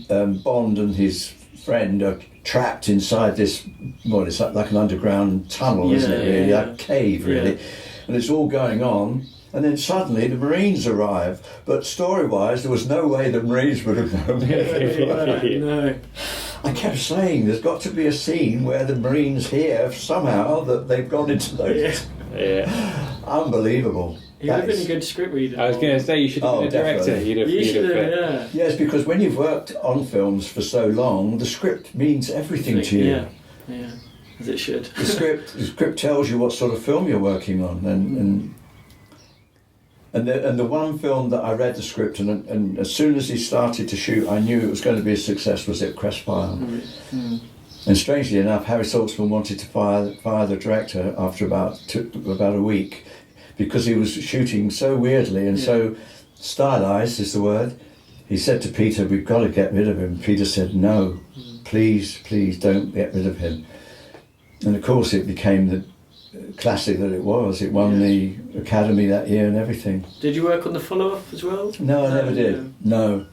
Bond and his friend are trapped inside this, it's like an underground tunnel, isn't it, really? A cave, really. Yeah. And it's all going on, and then suddenly the Marines arrive. But story-wise, there was no way the Marines would have known. No. I kept saying, there's got to be a scene where the Marines hear somehow that they've gone into those. Yeah. Unbelievable. He would have been a good script reader. I was going to say, you should have been a director. You should have, yeah. Yes, because when you've worked on films for so long, the script means everything to you. Yeah. As it should. The script tells you what sort of film you're working on, and the one film that I read the script and as soon as he started to shoot, I knew it was going to be a success. Was it Crestfire? And strangely enough, Harry Saltzman wanted to fire the director after about a week, because he was shooting so weirdly and so stylized is the word. He said to Peter, "We've got to get rid of him." Peter said, "No, please don't get rid of him." And of course it became the classic that it was. It won the Academy that year and everything. Did you work on the follow-up as well? No, I never did. No.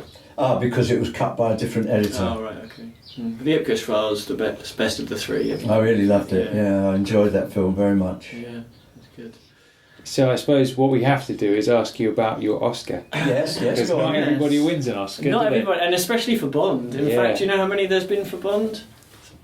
Because it was cut by a different editor. Oh, right, okay. The Ipcress Files, the best of the three. I really loved it, I enjoyed that film very much. Yeah, that's good. So I suppose what we have to do is ask you about your Oscar. Yes. Because not everybody wins an Oscar. Not everybody, and especially for Bond. In fact, do you know how many there's been for Bond?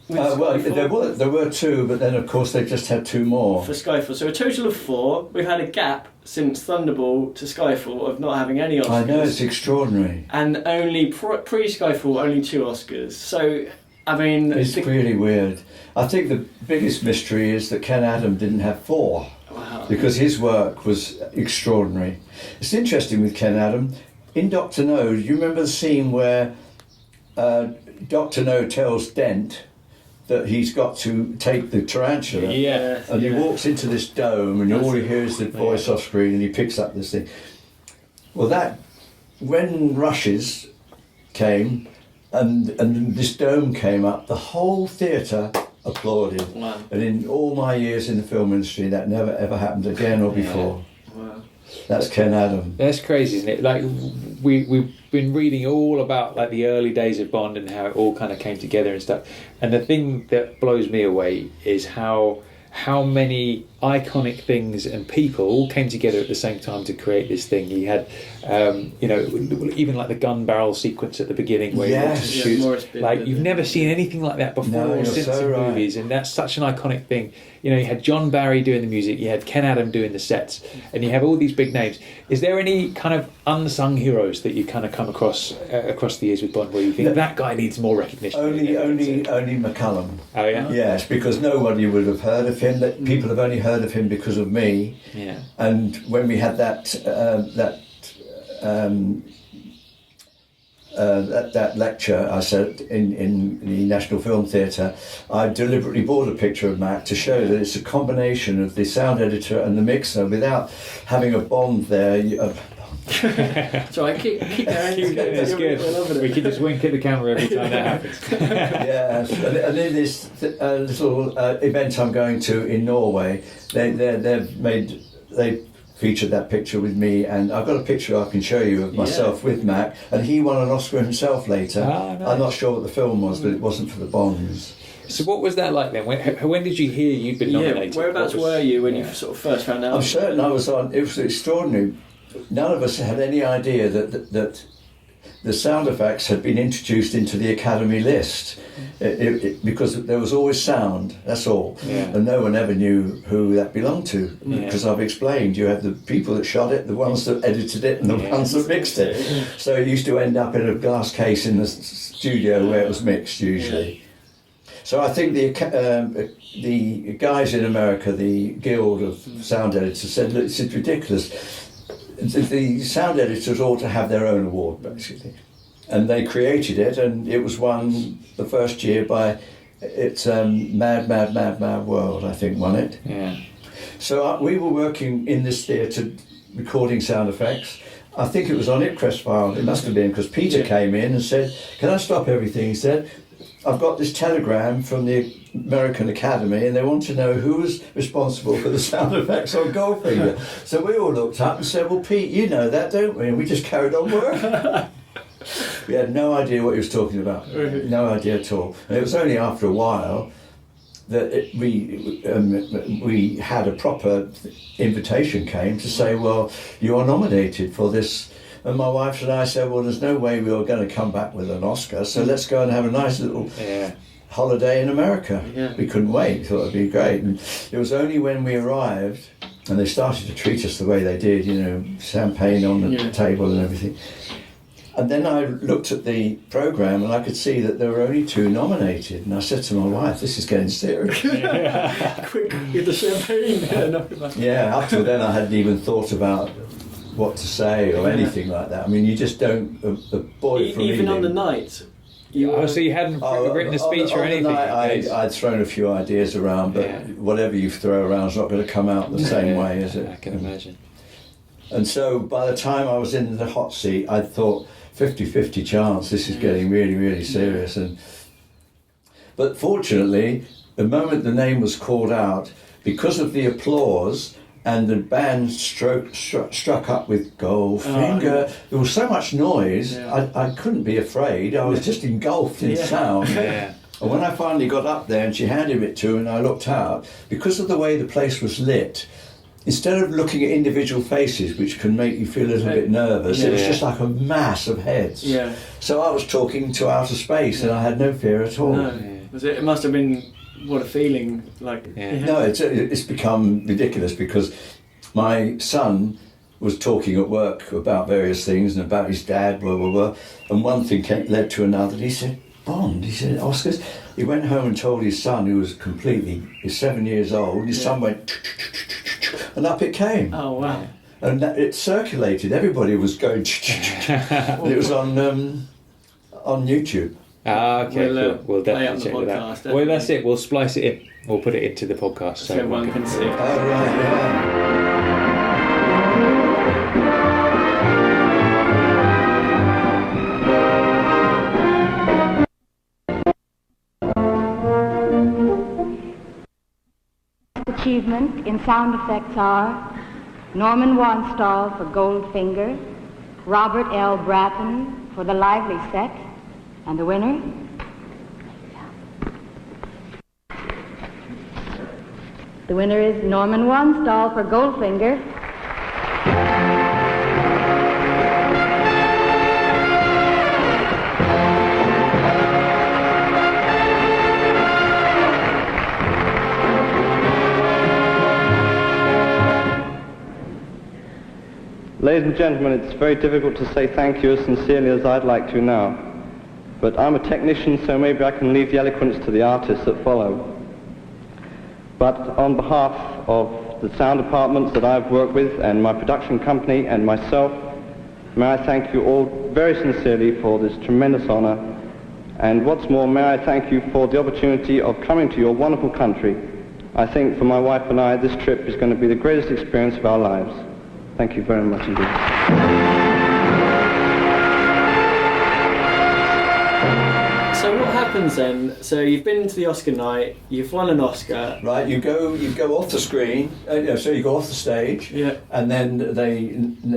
There were two, but then of course they've just had two more. For Skyfall. So a total of 4. We've had a gap since Thunderball to Skyfall of not having any Oscars. I know, it's extraordinary. And only pre-Skyfall, only 2 Oscars. So, I mean... It's really weird. I think the biggest mystery is that Ken Adam didn't have 4. Wow. Because his work was extraordinary. It's interesting with Ken Adam. In Dr. No, do you remember the scene where Dr. No tells Dent that he's got to take the tarantula, and he walks into this dome, and all he hears is the voice off screen, and he picks up this thing. Well, that when Rushes came, and this dome came up, the whole theatre applauded. Wow. And in all my years in the film industry, that never ever happened again or before. Wow. That's Ken Adam. That's crazy, isn't it? Like we've been reading all about like the early days of Bond and how it all kind of came together and stuff. And the thing that blows me away is how many iconic things and people all came together at the same time to create this thing. You had, even like the gun barrel sequence at the beginning where he shoots. Like you've never seen anything like that before or since in movies, and that's such an iconic thing. You had John Barry doing the music, you had Ken Adam doing the sets, and you have all these big names. Is there any kind of unsung heroes that you kind of come across the years with Bond where you think that guy needs more recognition? Only McCullum. Oh yeah. Yes, because nobody would have heard of him. That people have only heard of him because of me. Yeah. And when we had that lecture I said in the National Film Theatre, I deliberately bought a picture of Mac to show that it's a combination of the sound editor and the mixer without having a Bond there. So I keep going. That's good. We can just wink at the camera every time that happens. Yes, and in this little event I'm going to in Norway, they featured that picture with me, and I've got a picture I can show you of myself with Mac, and he won an Oscar himself later. Oh, nice. I'm not sure what the film was, but it wasn't for the Bonds. So what was that like then? When did you hear you'd been nominated? Whereabouts were you when you sort of first found out? I'm certain I was on. It was extraordinary. None of us had any idea that the sound effects had been introduced into the Academy list, because there was always sound, that's all. Yeah. And no one ever knew who that belonged to, because I've explained, you have the people that shot it, the ones that edited it, and the ones that mixed it. So it used to end up in a glass case in the studio where it was mixed, usually. So I think the guys in America, the Guild of Sound Editors, said, look, this is ridiculous. The sound editors ought to have their own award, basically. And they created it, and it was won the first year by Mad, Mad, Mad, Mad World, I think, won it. Yeah. So we were working in this theatre recording sound effects. I think it was on Ipcrest File, it must have been, because Peter came in and said, can I stop everything? He said, I've got this telegram from the American Academy and they want to know who was responsible for the sound effects on Goldfinger. So we all looked up and said, well, Pete, you know that, don't we? And we just carried on working. We had no idea what he was talking about. No idea at all. And it was only after a while that we had a proper invitation came to say, well, you are nominated for this. And my wife and I said, well, there's no way we are going to come back with an Oscar, so let's go and have a nice little holiday in America. Yeah. We couldn't wait, we thought it'd be great. And it was only when we arrived and they started to treat us the way they did, champagne on the table and everything. And then I looked at the programme and I could see that there were only 2 nominated. And I said to my wife, this is getting serious. Quick, get the champagne. Yeah, up till then I hadn't even thought about what to say or anything like that. I mean, you just don't. A boy from even Ealing, on the night. So you hadn't written a speech or anything? I'd thrown a few ideas around, but whatever you throw around is not going to come out the same way, is it? I can imagine. And so by the time I was in the hot seat, I thought 50-50 chance. This is getting really, really serious. But fortunately, the moment the name was called out, because of the applause. And the band struck up with Goldfinger. There was so much noise, I couldn't be afraid. I was just engulfed in sound. Yeah. And when I finally got up there and she handed it to me and I looked out, because of the way the place was lit, instead of looking at individual faces, which can make you feel a little bit nervous, it was just like a mass of heads. Yeah. So I was talking to outer space and I had no fear at all. It must have been... What a feeling, like... Yeah. No, it's become ridiculous because my son was talking at work about various things and about his dad, blah, blah, blah, and one thing led to another. He said, Bond, he said, Oscars. He went home and told his son, who was he's 7 years old, his son went, and up it came. Oh, wow. And it circulated, everybody was going, and it was on YouTube. Okay, cool. We'll definitely check that out. Well, that's it. We'll splice it in. We'll put it into the podcast so everyone can see. Oh, right, yeah. Achievement in sound effects are Norman Wanstall for Goldfinger, Robert L. Bratton for The Lively Set, and the The winner is Norman Wanstall for Goldfinger. Ladies and gentlemen, it's very difficult to say thank you as sincerely as I'd like to now. But I'm a technician, so maybe I can leave the eloquence to the artists that follow. But on behalf of the sound departments that I've worked with and my production company and myself, may I thank you all very sincerely for this tremendous honor. And what's more, may I thank you for the opportunity of coming to your wonderful country. I think for my wife and I, this trip is going to be the greatest experience of our lives. Thank you very much indeed. So what happens then? So you've been to the Oscar night, you've won an Oscar. Right, you go off the screen, so you go off the stage, Yeah. and then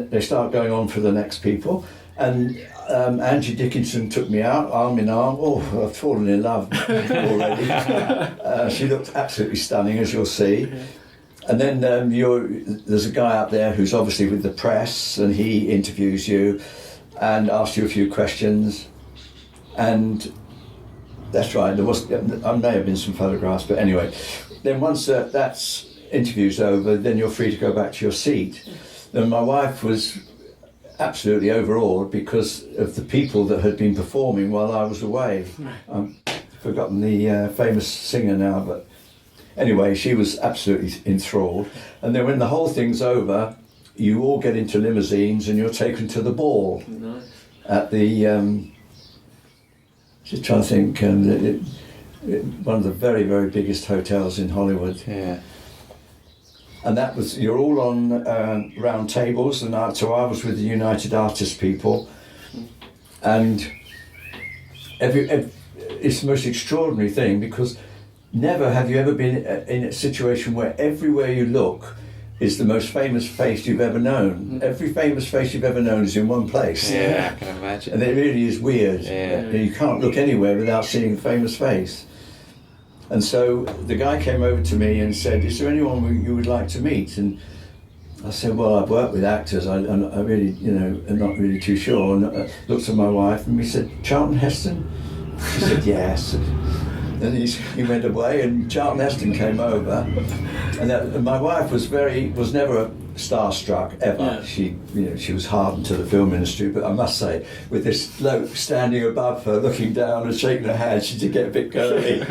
they start going on for the next people. And Angie Dickinson took me out, arm in arm. Oh, I've fallen in love already. She looked absolutely stunning, as you'll see. And then there's a guy up there who's obviously with the press, and he interviews you and asks you a few questions. And that's right, there may have been some photographs, but anyway. Then once that's interview's over, then you're free to go back to your seat. Then my wife was absolutely overawed because of the people that had been performing while I was away. I've forgotten the famous singer now, but anyway, she was absolutely enthralled. And then when the whole thing's over, you all get into limousines and you're taken to the ball. Nice. At the, just trying to think, one of the very, very biggest hotels in Hollywood. Yeah. And that was, you're all on round tables, and so I was with the United Artists people. And it's the most extraordinary thing, because never have you ever been in a situation where everywhere you look is the most famous face you've ever known. Every famous face you've ever known is in one place. Yeah, I can imagine. And it really is weird. Yeah. You can't look anywhere without seeing a famous face. And so the guy came over to me and said, "Is there anyone you would like to meet?" And I said, "Well, I've worked with actors. I really, am not really too sure." And I looked at my wife and we said, "Charlton Heston?" She said, "Yes." And he went away, and Charlton Heston came over, and my wife was never starstruck ever. Yeah. She was hardened to the film industry, but I must say, with this bloke standing above her, looking down and shaking her hand, she did get a bit girly.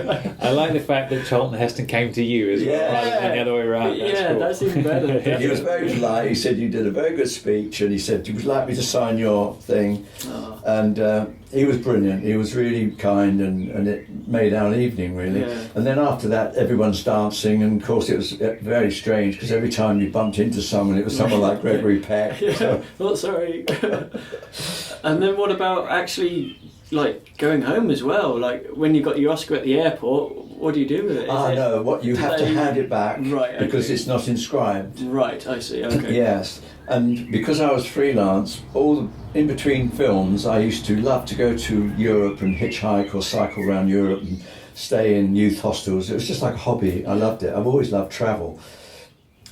I like the fact that Charlton Heston came to you as well, rather than the other way around. That's cool. That's even better. He was very polite. He said, "You did a very good speech," and he said, "Would you like me to sign your thing?" Oh. And he was brilliant. He was really kind, and it made our evening, really. Yeah. And then after that, everyone's dancing, and of course it was very strange, because every time you bumped into someone, it was someone like Gregory Peck. Yeah. So. Oh, sorry. And then what about actually, like, going home as well? Like, when you got your Oscar at the airport, what do you do with it? No, you have to hand it back, right, because okay. it's not inscribed. Right, I see, okay. Yes, and because I was freelance, in between films, I used to love to go to Europe and hitchhike or cycle around Europe and stay in youth hostels. It was just like a hobby. I loved it. I've always loved travel.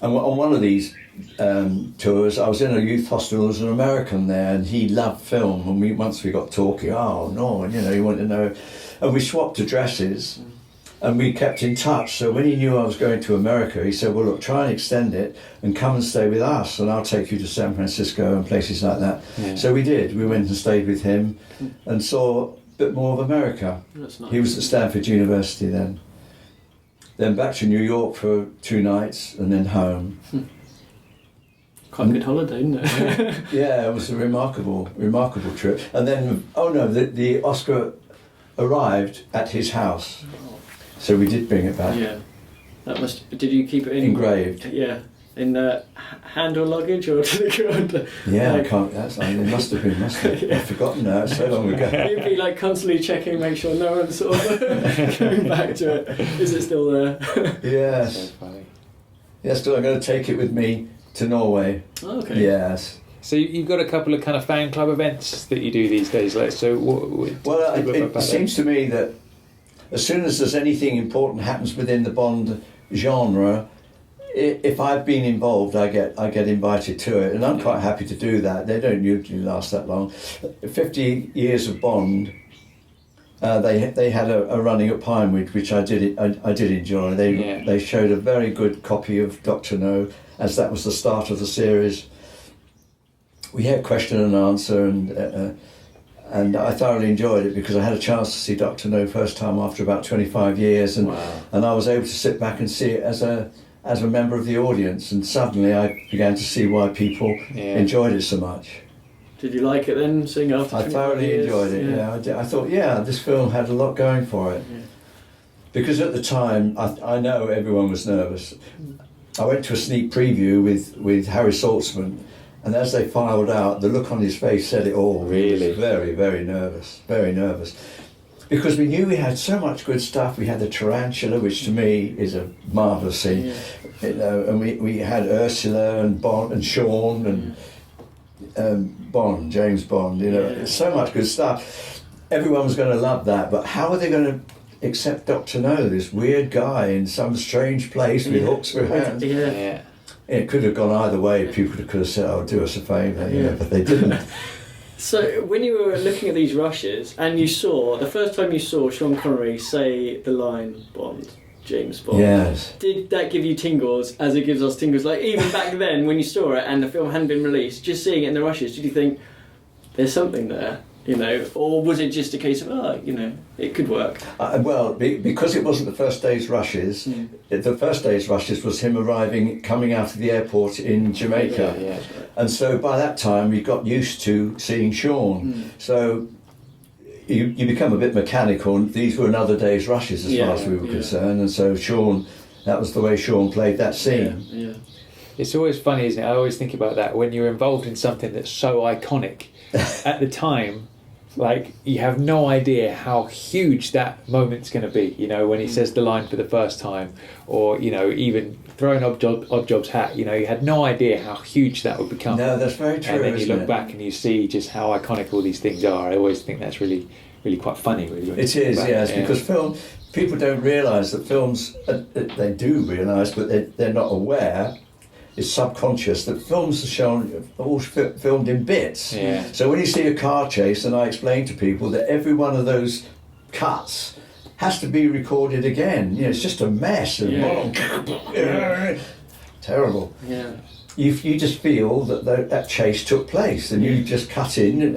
And on one of these tours, I was in a youth hostel. There was an American there, and he loved film. And once we got talking, "Oh no," and he wanted to know, and we swapped addresses. And we kept in touch. So when he knew I was going to America, he said, "Well, look, try and extend it and come and stay with us, and I'll take you to San Francisco and places like that." Yeah. So we did. We went and stayed with him and saw a bit more of America. That's nice. He was at Stanford University then. Then back to New York for 2 nights, and then home. Quite a good holiday, isn't it? Yeah, it was a remarkable trip. And then, the Oscar arrived at his house. So we did bring it back. Yeah. Did you keep it in? Engraved. Yeah. In hand or luggage, or did it go under? Yeah, I can't. It must have been. Yeah. I've forgotten now. It's so long ago. You'd be like constantly checking, make sure no one's sort of going back to it. Is it still there? Yes. So funny. Yes, so I'm going to take it with me to Norway. Okay. Yes. So you've got a couple of kind of fan club events that you do these days. Like, so it seems to me that as soon as there's anything important happens within the Bond genre, if I've been involved, I get invited to it, and I'm quite happy to do that. They don't usually last that long. 50 years of Bond. They had a running at Pinewood, which I did enjoy. They showed a very good copy of Dr. No, as that was the start of the series. We had question and answer, and I thoroughly enjoyed it because I had a chance to see Dr. No first time after about 25 years, and I was able to sit back and see it as a member of the audience, and suddenly I began to see why people enjoyed it so much. Did you like it then, seeing after 25 I thoroughly years? enjoyed it, I thought, this film had a lot going for it. Yeah. Because at the time, I know everyone was nervous. I went to a sneak preview with Harry Saltzman, and as they filed out, the look on his face said it all. Really? He was very, very nervous, very nervous. Because we knew we had so much good stuff. We had the tarantula, which to me is a marvellous scene. And we had Ursula and Bond and Sean and... James Bond, so much good stuff. Everyone was going to love that, but how are they going to accept Dr. No, this weird guy in some strange place with hooks for hands? It could have gone either way. People could have said, "Oh, do us a favour," but they didn't. So when you were looking at these rushes, and the first time you saw Sean Connery say the line "Bond," James Bond. Yes. Did that give you tingles as it gives us tingles? Like even back then when you saw it and the film hadn't been released, just seeing it in the rushes, did you think there's something there, or was it just a case of it could work? Because it wasn't the first day's rushes. The first day's rushes was him coming out of the airport in Jamaica, and so by that time we got used to seeing Sean. So. You become a bit mechanical, and these were another day's rushes as far as we were concerned, and so Sean, that was the way Sean played that scene. Yeah. It's always funny, isn't it? I always think about that when you're involved in something that's so iconic. At the time, like you have no idea how huge that moment's going to be. When he says the line for the first time, or even throwing Oddjob's hat. You had no idea how huge that would become. No, that's very true. And then you look back and you see just how iconic all these things are. I always think that's really, really quite funny. Really, it is, yes, because people don't realise that films. They do realise, but they're not aware. It's subconscious that films are all filmed in bits. Yeah. So when you see a car chase, and I explain to people that every one of those cuts has to be recorded again. It's just a mess. Terrible. Yeah. You just feel that chase took place, and you just cut in.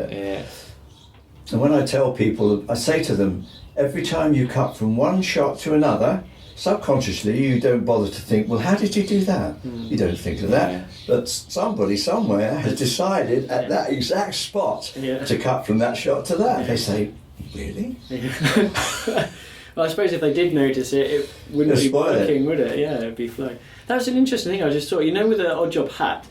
And when I tell people, I say to them, every time you cut from one shot to another, subconsciously you don't bother to think, well, how did you do that? You don't think of that. But somebody somewhere has decided at that exact spot to cut from that shot to that. They say, really? Well, I suppose if they did notice it wouldn't be working, would it? Yeah, it'd be flowing. That was an interesting thing I just thought. With the Oddjob hat,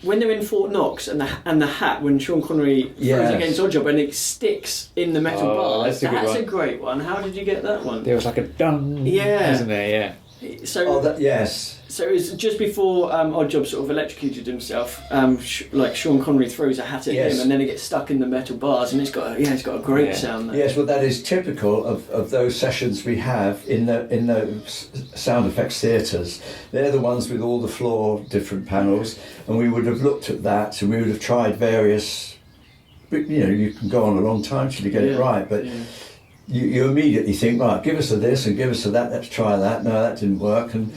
when they're in Fort Knox and the hat, when Sean Connery throws against Oddjob and it sticks in the metal bars, that's a great one. How did you get that one? There was like a dun, isn't there? So, yes. So it was just before Oddjob sort of electrocuted himself. Like Sean Connery throws a hat at him, and then it gets stuck in the metal bars, and it's got a great sound there. Yes, well, that is typical of those sessions we have in the sound effects theatres. They're the ones with all the floor different panels, and we would have looked at that, and we would have tried various. You can go on a long time till you get it right, but. You immediately think, right, give us a this and give us a that, let's try that. No, that didn't work. And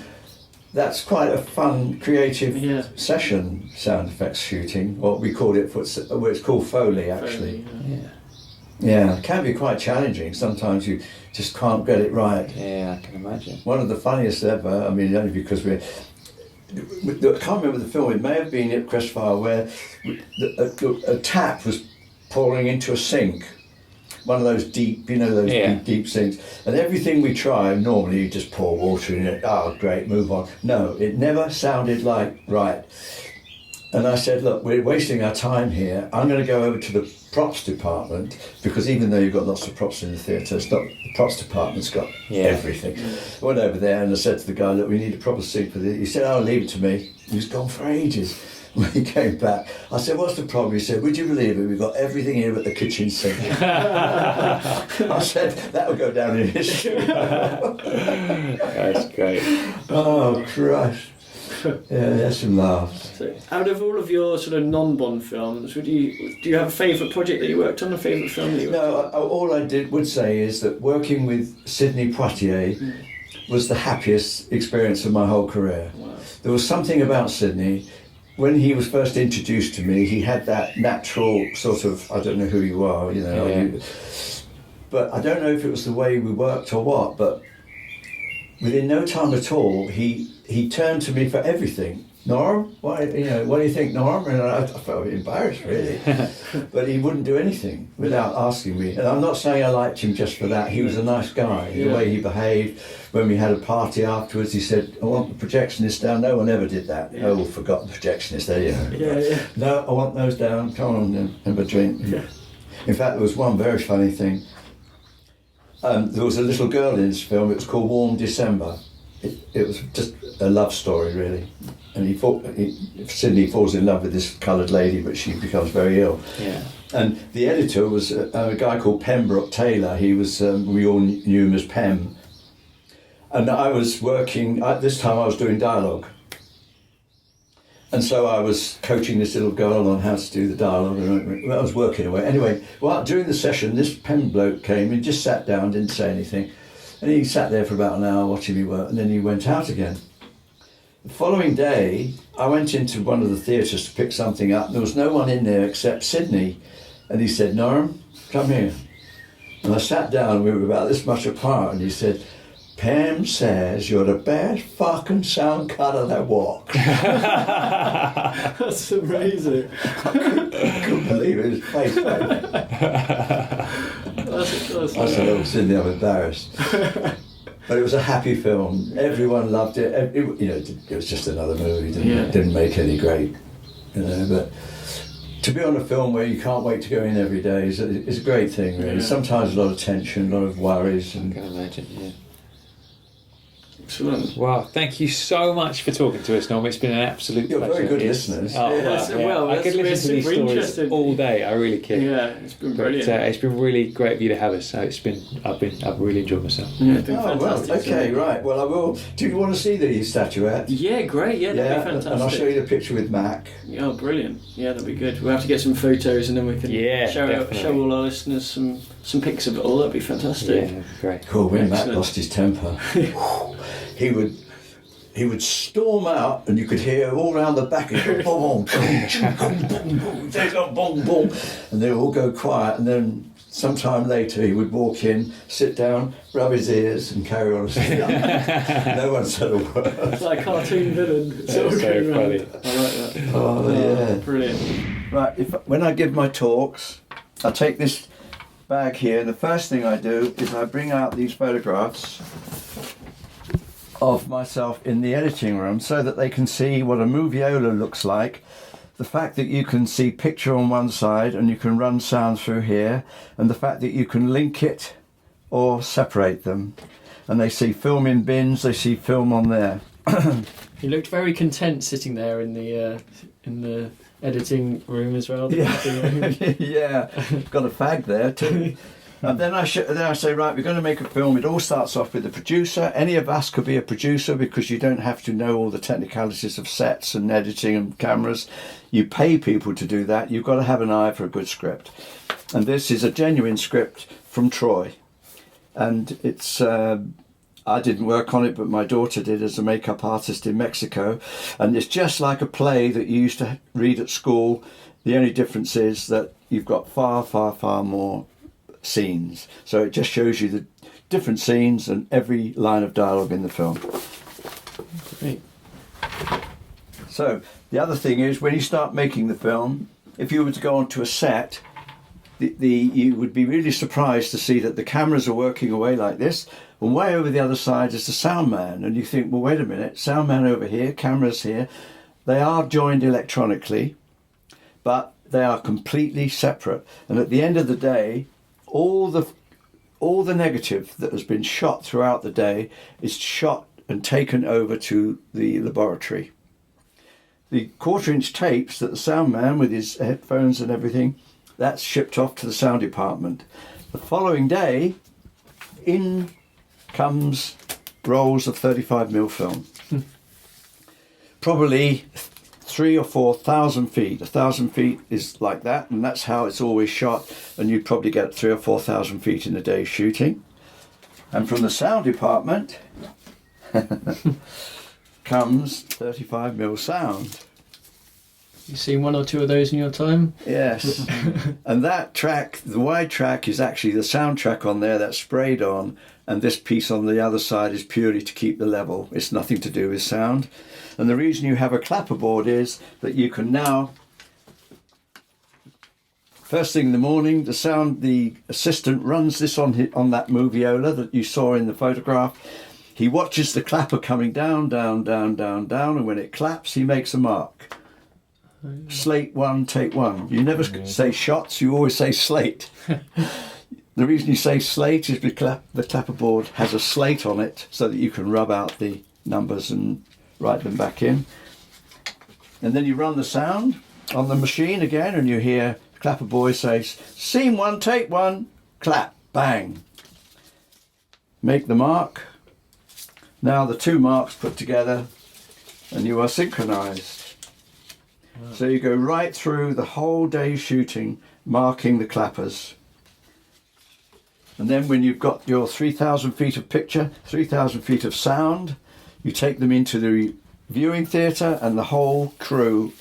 that's quite a fun, creative session, sound effects shooting. What we called it, it's called Foley, actually. Yeah, it can be quite challenging. Sometimes you just can't get it right. Yeah, I can imagine. One of the funniest ever, only because I can't remember the film, it may have been at Crestfire, where a tap was pouring into a sink. One of those deep, deep sinks. And everything we try, normally you just pour water in it. Oh, great, move on. No, it never sounded right. And I said, look, we're wasting our time here. I'm going to go over to the props department, because even though you've got lots of props in the theatre, it's not, the props department's got everything. I went over there and I said to the guy, look, we need a proper seat for this. He said, oh, leave it to me. He was gone for ages. When he came back, I said, what's the problem? He said, would you believe it? We've got everything here but the kitchen sink. I said, that'll go down in history. That's great. Oh, Christ. Yeah, there's some laughs. So, out of all of your sort of non-Bond films, do you have a favourite project that you worked on, a favourite film that you worked on? All I would say is that working with Sidney Poitier was the happiest experience of my whole career. Wow. There was something about Sidney. When he was first introduced to me, he had that natural sort of, I don't know who you are, you know, but I don't know if it was the way we worked or what, but within no time at all, he turned to me for everything. Norm, what do you think, Norm? And I felt embarrassed, really. But he wouldn't do anything without asking me. And I'm not saying I liked him just for that. He was a nice guy. The way he behaved. When we had a party afterwards, he said, I want the projectionists down. No one ever did that. Yeah. Oh, forgot the projectionists there, No, I want those down. Come on, then, have a drink. Yeah. In fact, there was one very funny thing. There was a little girl in this film. It was called Warm December. It was just a love story, really. And Sidney falls in love with this coloured lady, but she becomes very ill. Yeah. And the editor was a guy called Pembroke Taylor. He was, we all knew him as Pem. And I was working, at this time I was doing dialogue. And so I was coaching this little girl on how to do the dialogue, and I was working away. Anyway, during the session, this Pembroke came and just sat down, didn't say anything. And he sat there for about an hour watching me work, and then he went out again. The following day, I went into one of the theatres to pick something up, and there was no one in there except Sidney. And he said, Norm, come here. And I sat down, we were about this much apart, and he said, Pam says you're the best fucking sound cutter that walks. That's amazing. I couldn't believe it, his face. I said, oh, Sidney, I'm embarrassed. But it was a happy film. Everyone loved it. It was just another movie. Didn't make any great, But to be on a film where you can't wait to go in every day is a great thing, really. Yeah. Sometimes a lot of tension, a lot of worries. I can imagine, yeah. Excellent. Wow, thank you so much for talking to us, Norm. It's been an absolute You're pleasure. very good listeners. Oh, wow, I could listen to these stories all day. I really could. Yeah, it's been brilliant. But, it's been really great of you to have us. So I've really enjoyed myself. Yeah, it's been Well, fantastic. okay, right. Well, I will. Do you want to see the statuette? Yeah, great. Yeah, that'd be fantastic. And I'll show you the picture with Mac. Oh, brilliant. Yeah, that'd be good. We'll have to get some photos and then we can show all our listeners some pics of it all. That'd be fantastic. Yeah, great. Cool, when Mac lost his temper, he would storm out, and you could hear all around the back, he'd go boom, boom, boom, boom, boom, boom, and they'd all go quiet, and then sometime later he would walk in, sit down, rub his ears, and carry on. No one said a word. It's like a cartoon villain. It's so funny. I like that. Oh, yeah. Brilliant. Right, when I give my talks, I take this bag here, and the first thing I do is I bring out these photographs of myself in the editing room so that they can see what a moviola looks like. The fact that you can see picture on one side and you can run sound through here, and the fact that you can link it or separate them. And they see film in bins, they see film on there. You looked very content sitting there in the editing room as well. Yeah, got a fag there too. And then I say, right, we're going to make a film. It all starts off with the producer. Any of us could be a producer because you don't have to know all the technicalities of sets and editing and cameras. You pay people to do that. You've got to have an eye for a good script. And this is a genuine script from Troy. And it's, I didn't work on it, but my daughter did as a makeup artist in Mexico. And it's just like a play that you used to read at school. The only difference is that you've got far, far, far more scenes, so it just shows you the different scenes and every line of dialogue in the film. Great. So the other thing is, when you start making the film, if you were to go onto a set, you would be really surprised to see that the cameras are working away like this, and way over the other side is the sound man, and you think, well, wait a minute, sound man over here, cameras here, They are joined electronically, but they are completely separate. And at the end of the day, all the negative that has been shot throughout the day is shot and taken over to the laboratory. The 1/4-inch tapes that the sound man with his headphones and everything, that's shipped off to the sound department. The following day, in comes rolls of 35mm film. Probably 3,000 or 4,000 feet. 1,000 feet is like that, and that's how it's always shot. And you'd probably get 3,000 or 4,000 feet in a day shooting. And from the sound department comes 35mm sound. You seen one or two of those in your time? Yes. And that track, the wide track, is actually the sound track on there that's sprayed on, and this piece on the other side is purely to keep the level. It's nothing to do with sound. And the reason you have a clapperboard is that you can now, first thing in the morning, the assistant runs this on that moviola that you saw in the photograph. He watches the clapper coming down, down, down, down, down, and when it claps, he makes a mark. Slate 1, take 1. You never say shots, you always say slate. The reason you say slate is because the clapperboard has a slate on it so that you can rub out the numbers and write them back in. And then you run the sound on the machine again, and you hear the clapperboy say, scene 1, take 1, clap, bang. Make the mark. Now the two marks put together and you are synchronized. Wow. So you go right through the whole day's shooting, marking the clappers. And then when you've got your 3,000 feet of picture, 3,000 feet of sound, you take them into the viewing theatre, and the whole crew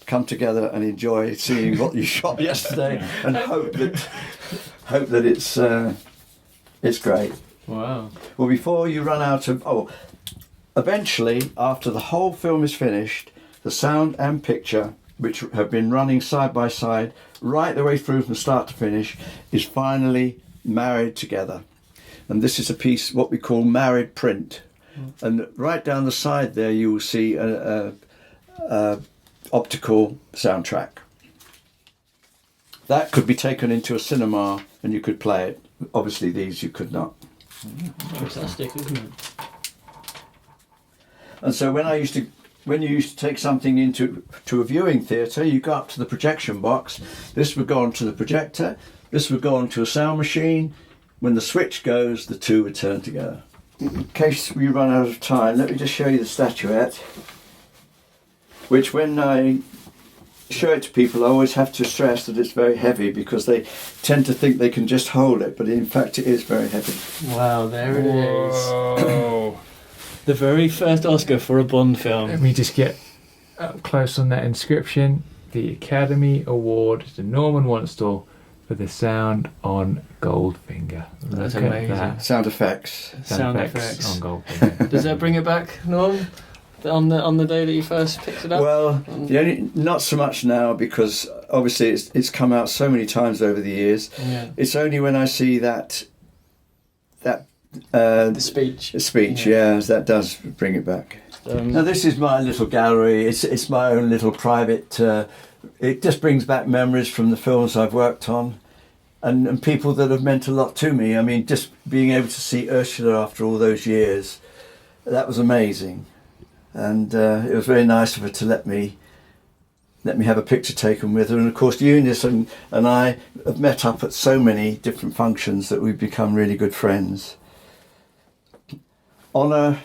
come together and enjoy seeing what you shot yesterday, and hope that it's great. Wow. Well, before you run out of... eventually, after the whole film is finished, the sound and picture, which have been running side by side right the way through from start to finish, is finally married together. And this is a piece, what we call married print. And right down the side there, you will see a optical soundtrack. That could be taken into a cinema and you could play it. Obviously, these you could not. Fantastic, isn't it? And so when you used to take something into a viewing theatre, you go up to the projection box. This would go onto the projector. This would go onto a sound machine. When the switch goes, the two would turn together. In case we run out of time, let me just show you the statuette, which when I show it to people, I always have to stress that it's very heavy, because they tend to think they can just hold it, but in fact it is very heavy. Wow, there it is. The very first Oscar for a Bond film. Let me just get up close on that inscription. The Academy Award to Norman Wanstall for the sound on Goldfinger. That's Look at amazing. that. Sound effects. Sound effects on Goldfinger. Does that bring it back, Norm? On the day that you first picked it up? Well, not so much now, because obviously it's come out so many times over the years. Yeah. It's only when I see that the speech. Yeah, that does bring it back. Now this is my little gallery. It's my own little private. It just brings back memories from the films I've worked on, and people that have meant a lot to me. I mean, just being able to see Ursula after all those years, that was amazing, and it was very nice of her to let me have a picture taken with her. And of course, Eunice and I have met up at so many different functions that we've become really good friends. Honor,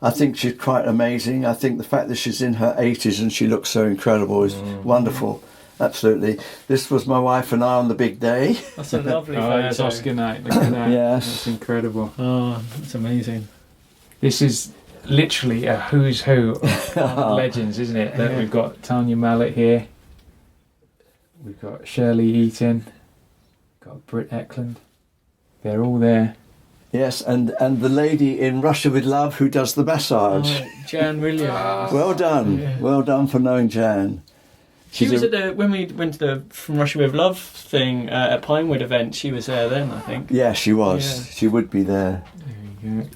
I think she's quite amazing. I think the fact that she's in her 80s and she looks so incredible is wonderful. Absolutely. This was my wife and I on the big day. That's a lovely photo. Oh, that's Oscar night. Look at that. Yes. That's incredible. Oh, that's amazing. This is literally a who's who of legends, isn't it? That we've got Tanya Mallet here. We've got Shirley Eaton. Got Britt Eklund. They're all there. Yes, and the lady in Russia with Love who does the massage. Jan Williams. Well done. Yeah. Well done for knowing Jan. She was at when we went to the From Russia with Love thing at Pinewood event. She was there then, I think. Yeah, she was. Yeah. She would be there. There you go.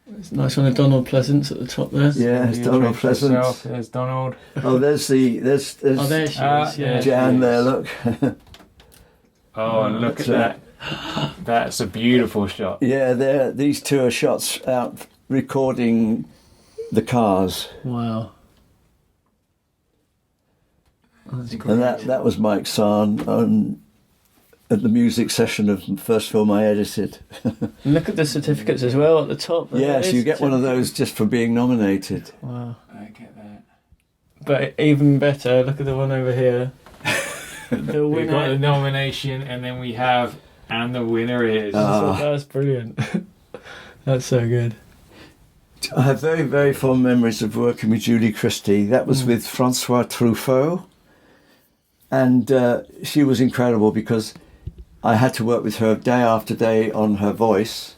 It's a nice one of Donald Pleasance at the top there. Yeah, it's Donald Pleasance. There's Donald. Oh, there's There she is. Yeah. Jan there. Look. Oh, and look at that. That's a beautiful shot. Yeah, these two are shots out recording the cars. Wow. And that was Mike Sarn at the music session of the first film I edited. Look at the certificates as well at the top. Yes, you get one of those just for being nominated. Wow. I get that. But even better, look at the one over here. The We got the winner. nomination, and then we have, and the winner is. That's brilliant. That's so good. I have very, very fond memories of working with Julie Christie. That was with Francois Truffaut. And she was incredible because I had to work with her day after day on her voice.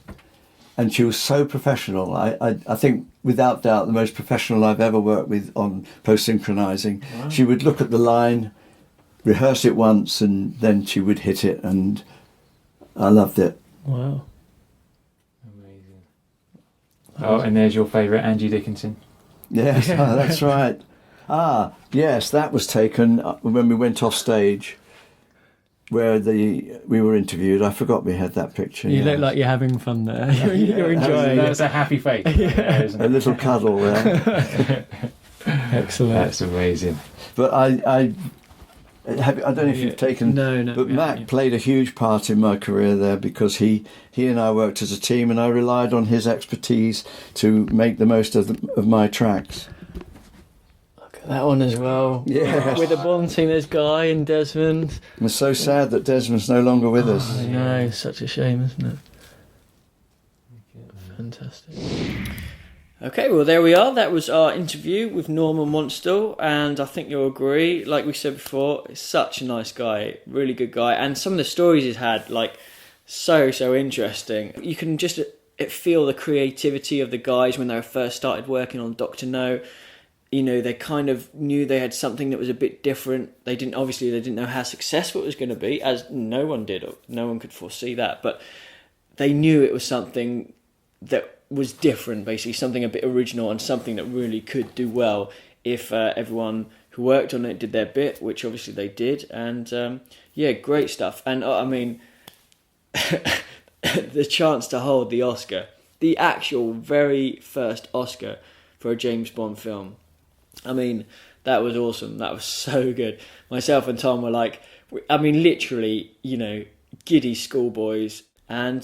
And she was so professional. I think, without doubt, the most professional I've ever worked with on post-synchronising. Wow. She would look at the line, rehearse it once, and then she would hit it. And I loved it. Wow. Amazing. Oh, and there's your favourite, Angie Dickinson. Yes, that's right. Yes, that was taken when we went off stage where we were interviewed. I forgot we had that picture. You look like you're having fun there. You're enjoying That's it. a happy face. Yeah, isn't A it? little cuddle there. Excellent. That's amazing. But I don't know if you've taken... No. But Mac played a huge part in my career there because he and I worked as a team, and I relied on his expertise to make the most of my tracks. That one as well. Yes. With the Bond team, there's Guy and Desmond. It's so sad that Desmond's no longer with us. I know, it's such a shame, isn't it? Fantastic. Okay, well, there we are. That was our interview with Norman Wanstall, and I think you'll agree, like we said before, he's such a nice guy, really good guy, and some of the stories he's had, like, so interesting. You can just feel the creativity of the guys when they first started working on Dr. No. You know, they kind of knew they had something that was a bit different. They didn't know how successful it was going to be, as no one did. No one could foresee that, but they knew it was something that was different, basically something a bit original and something that really could do well if everyone who worked on it did their bit, which obviously they did. And great stuff. And I mean, the chance to hold the Oscar, the actual very first Oscar for a James Bond film. I mean, that was awesome. That was so good. Myself and Tom were like, literally, giddy schoolboys. And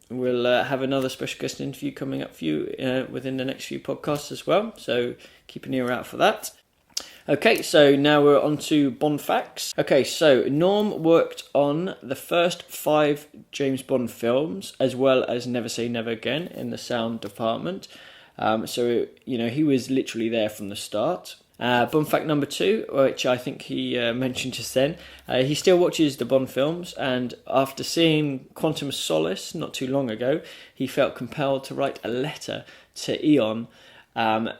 we'll have another special guest interview coming up for you within the next few podcasts as well. So keep an ear out for that. Okay, so now we're on to Bond facts. Okay, so Norm worked on the first 5 James Bond films, as well as Never Say Never Again in the sound department. So he was literally there from the start. Bond fact number 2, which I think he mentioned just then, he still watches the Bond films, and after seeing Quantum of Solace not too long ago, he felt compelled to write a letter to Eon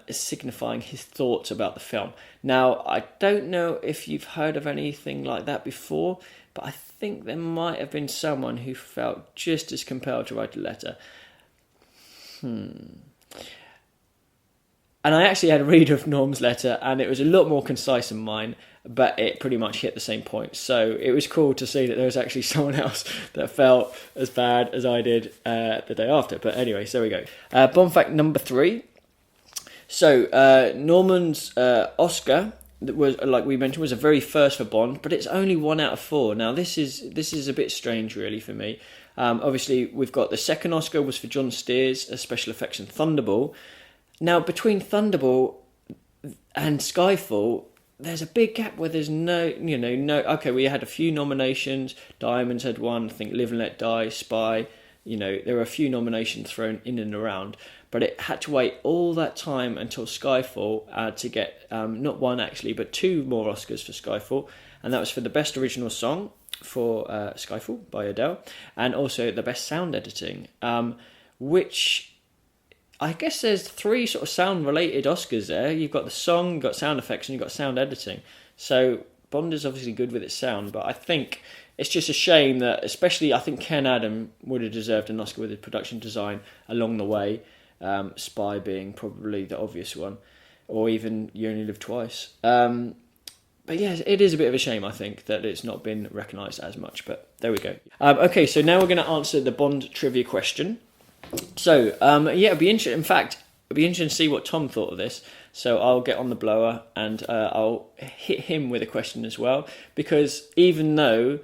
signifying his thoughts about the film. Now, I don't know if you've heard of anything like that before, but I think there might have been someone who felt just as compelled to write a letter. And I actually had a read of Norm's letter, and it was a lot more concise than mine, but it pretty much hit the same point. So it was cool to see that there was actually someone else that felt as bad as I did the day after. But anyway, so we go. Bond fact number 3. So Norman's Oscar, that was, like we mentioned, was a very first for Bond, but it's only 1 out of 4. Now this is a bit strange, really, for me. Obviously, we've got the second Oscar was for John Steers, a special effects in Thunderball. Now, between Thunderball and Skyfall, there's a big gap where there's no. Okay, we had a few nominations. Diamonds had one. I think Live and Let Die, Spy. There were a few nominations thrown in and around, but it had to wait all that time until Skyfall to get not 1 actually, but 2 more Oscars for Skyfall, and that was for the best original song for Skyfall by Adele, and also the best sound editing, which. I guess there's 3 sort of sound-related Oscars there. You've got the song, you've got sound effects, and you've got sound editing. So Bond is obviously good with its sound, but I think it's just a shame that, especially I think Ken Adam would have deserved an Oscar with his production design along the way. Spy being probably the obvious one, or even You Only Live Twice. But yeah, it is a bit of a shame, I think, that it's not been recognised as much, but there we go. Okay, so now we're going to answer the Bond trivia question. So, it'd be interesting. In fact, it'd be interesting to see what Tom thought of this. So I'll get on the blower and I'll hit him with a question as well, because even though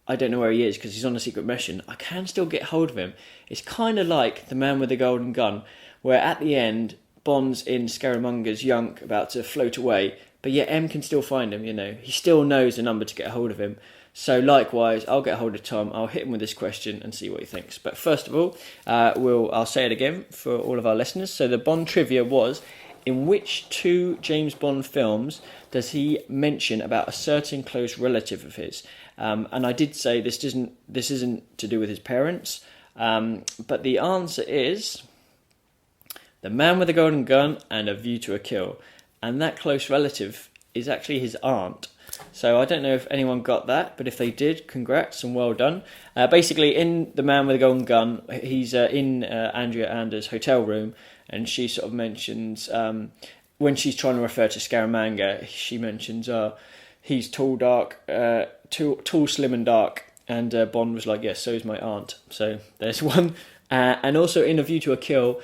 I don't know where he is because he's on a secret mission, I can still get hold of him. It's kind of like The Man with the Golden Gun, where at the end, Bond's in Scaramanga's yunk about to float away, but yet M can still find him, He still knows the number to get hold of him. So likewise, I'll get hold of Tom, I'll hit him with this question and see what he thinks. But first of all, I'll say it again for all of our listeners. So the Bond trivia was, in which 2 James Bond films does he mention about a certain close relative of his? And I did say this isn't to do with his parents, but the answer is The Man with the Golden Gun and A View to a Kill. And that close relative is actually his aunt. So I don't know if anyone got that, but if they did, congrats and well done. Basically, in The Man with the Golden Gun, he's in Andrea Anders' hotel room, and she sort of mentions, when she's trying to refer to Scaramanga, she mentions, he's tall, dark, tall, slim and dark, and Bond was like, yes, so is my aunt. So there's one. And also in A View to a Kill,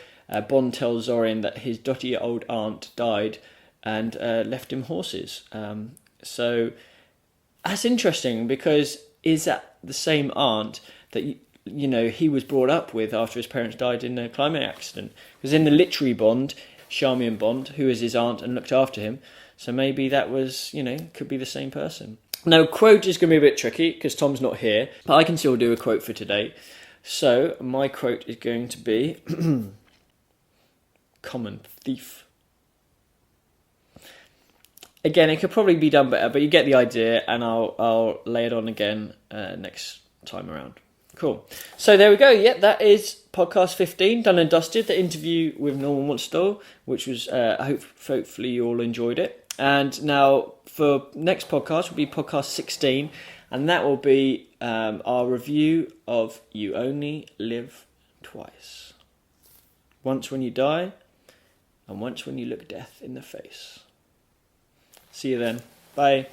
Bond tells Zorin that his dotty old aunt died and left him horses. So that's interesting, because is that the same aunt that he was brought up with after his parents died in a climate accident? Because in the literary Bond, Charmian Bond, who is his aunt and looked after him, so maybe that was, could be the same person. Now, quote is going to be a bit tricky because Tom's not here, but I can still do a quote for today. So my quote is going to be common thief. Again, it could probably be done better, but you get the idea, and I'll lay it on again next time around. Cool. So there we go. Yep, that is podcast 15, done and dusted. The interview with Norman Wanstall, which was, hopefully you all enjoyed it. And now for next podcast will be podcast 16, and that will be our review of You Only Live Twice. Once when you die, and once when you look death in the face. See you then. Bye.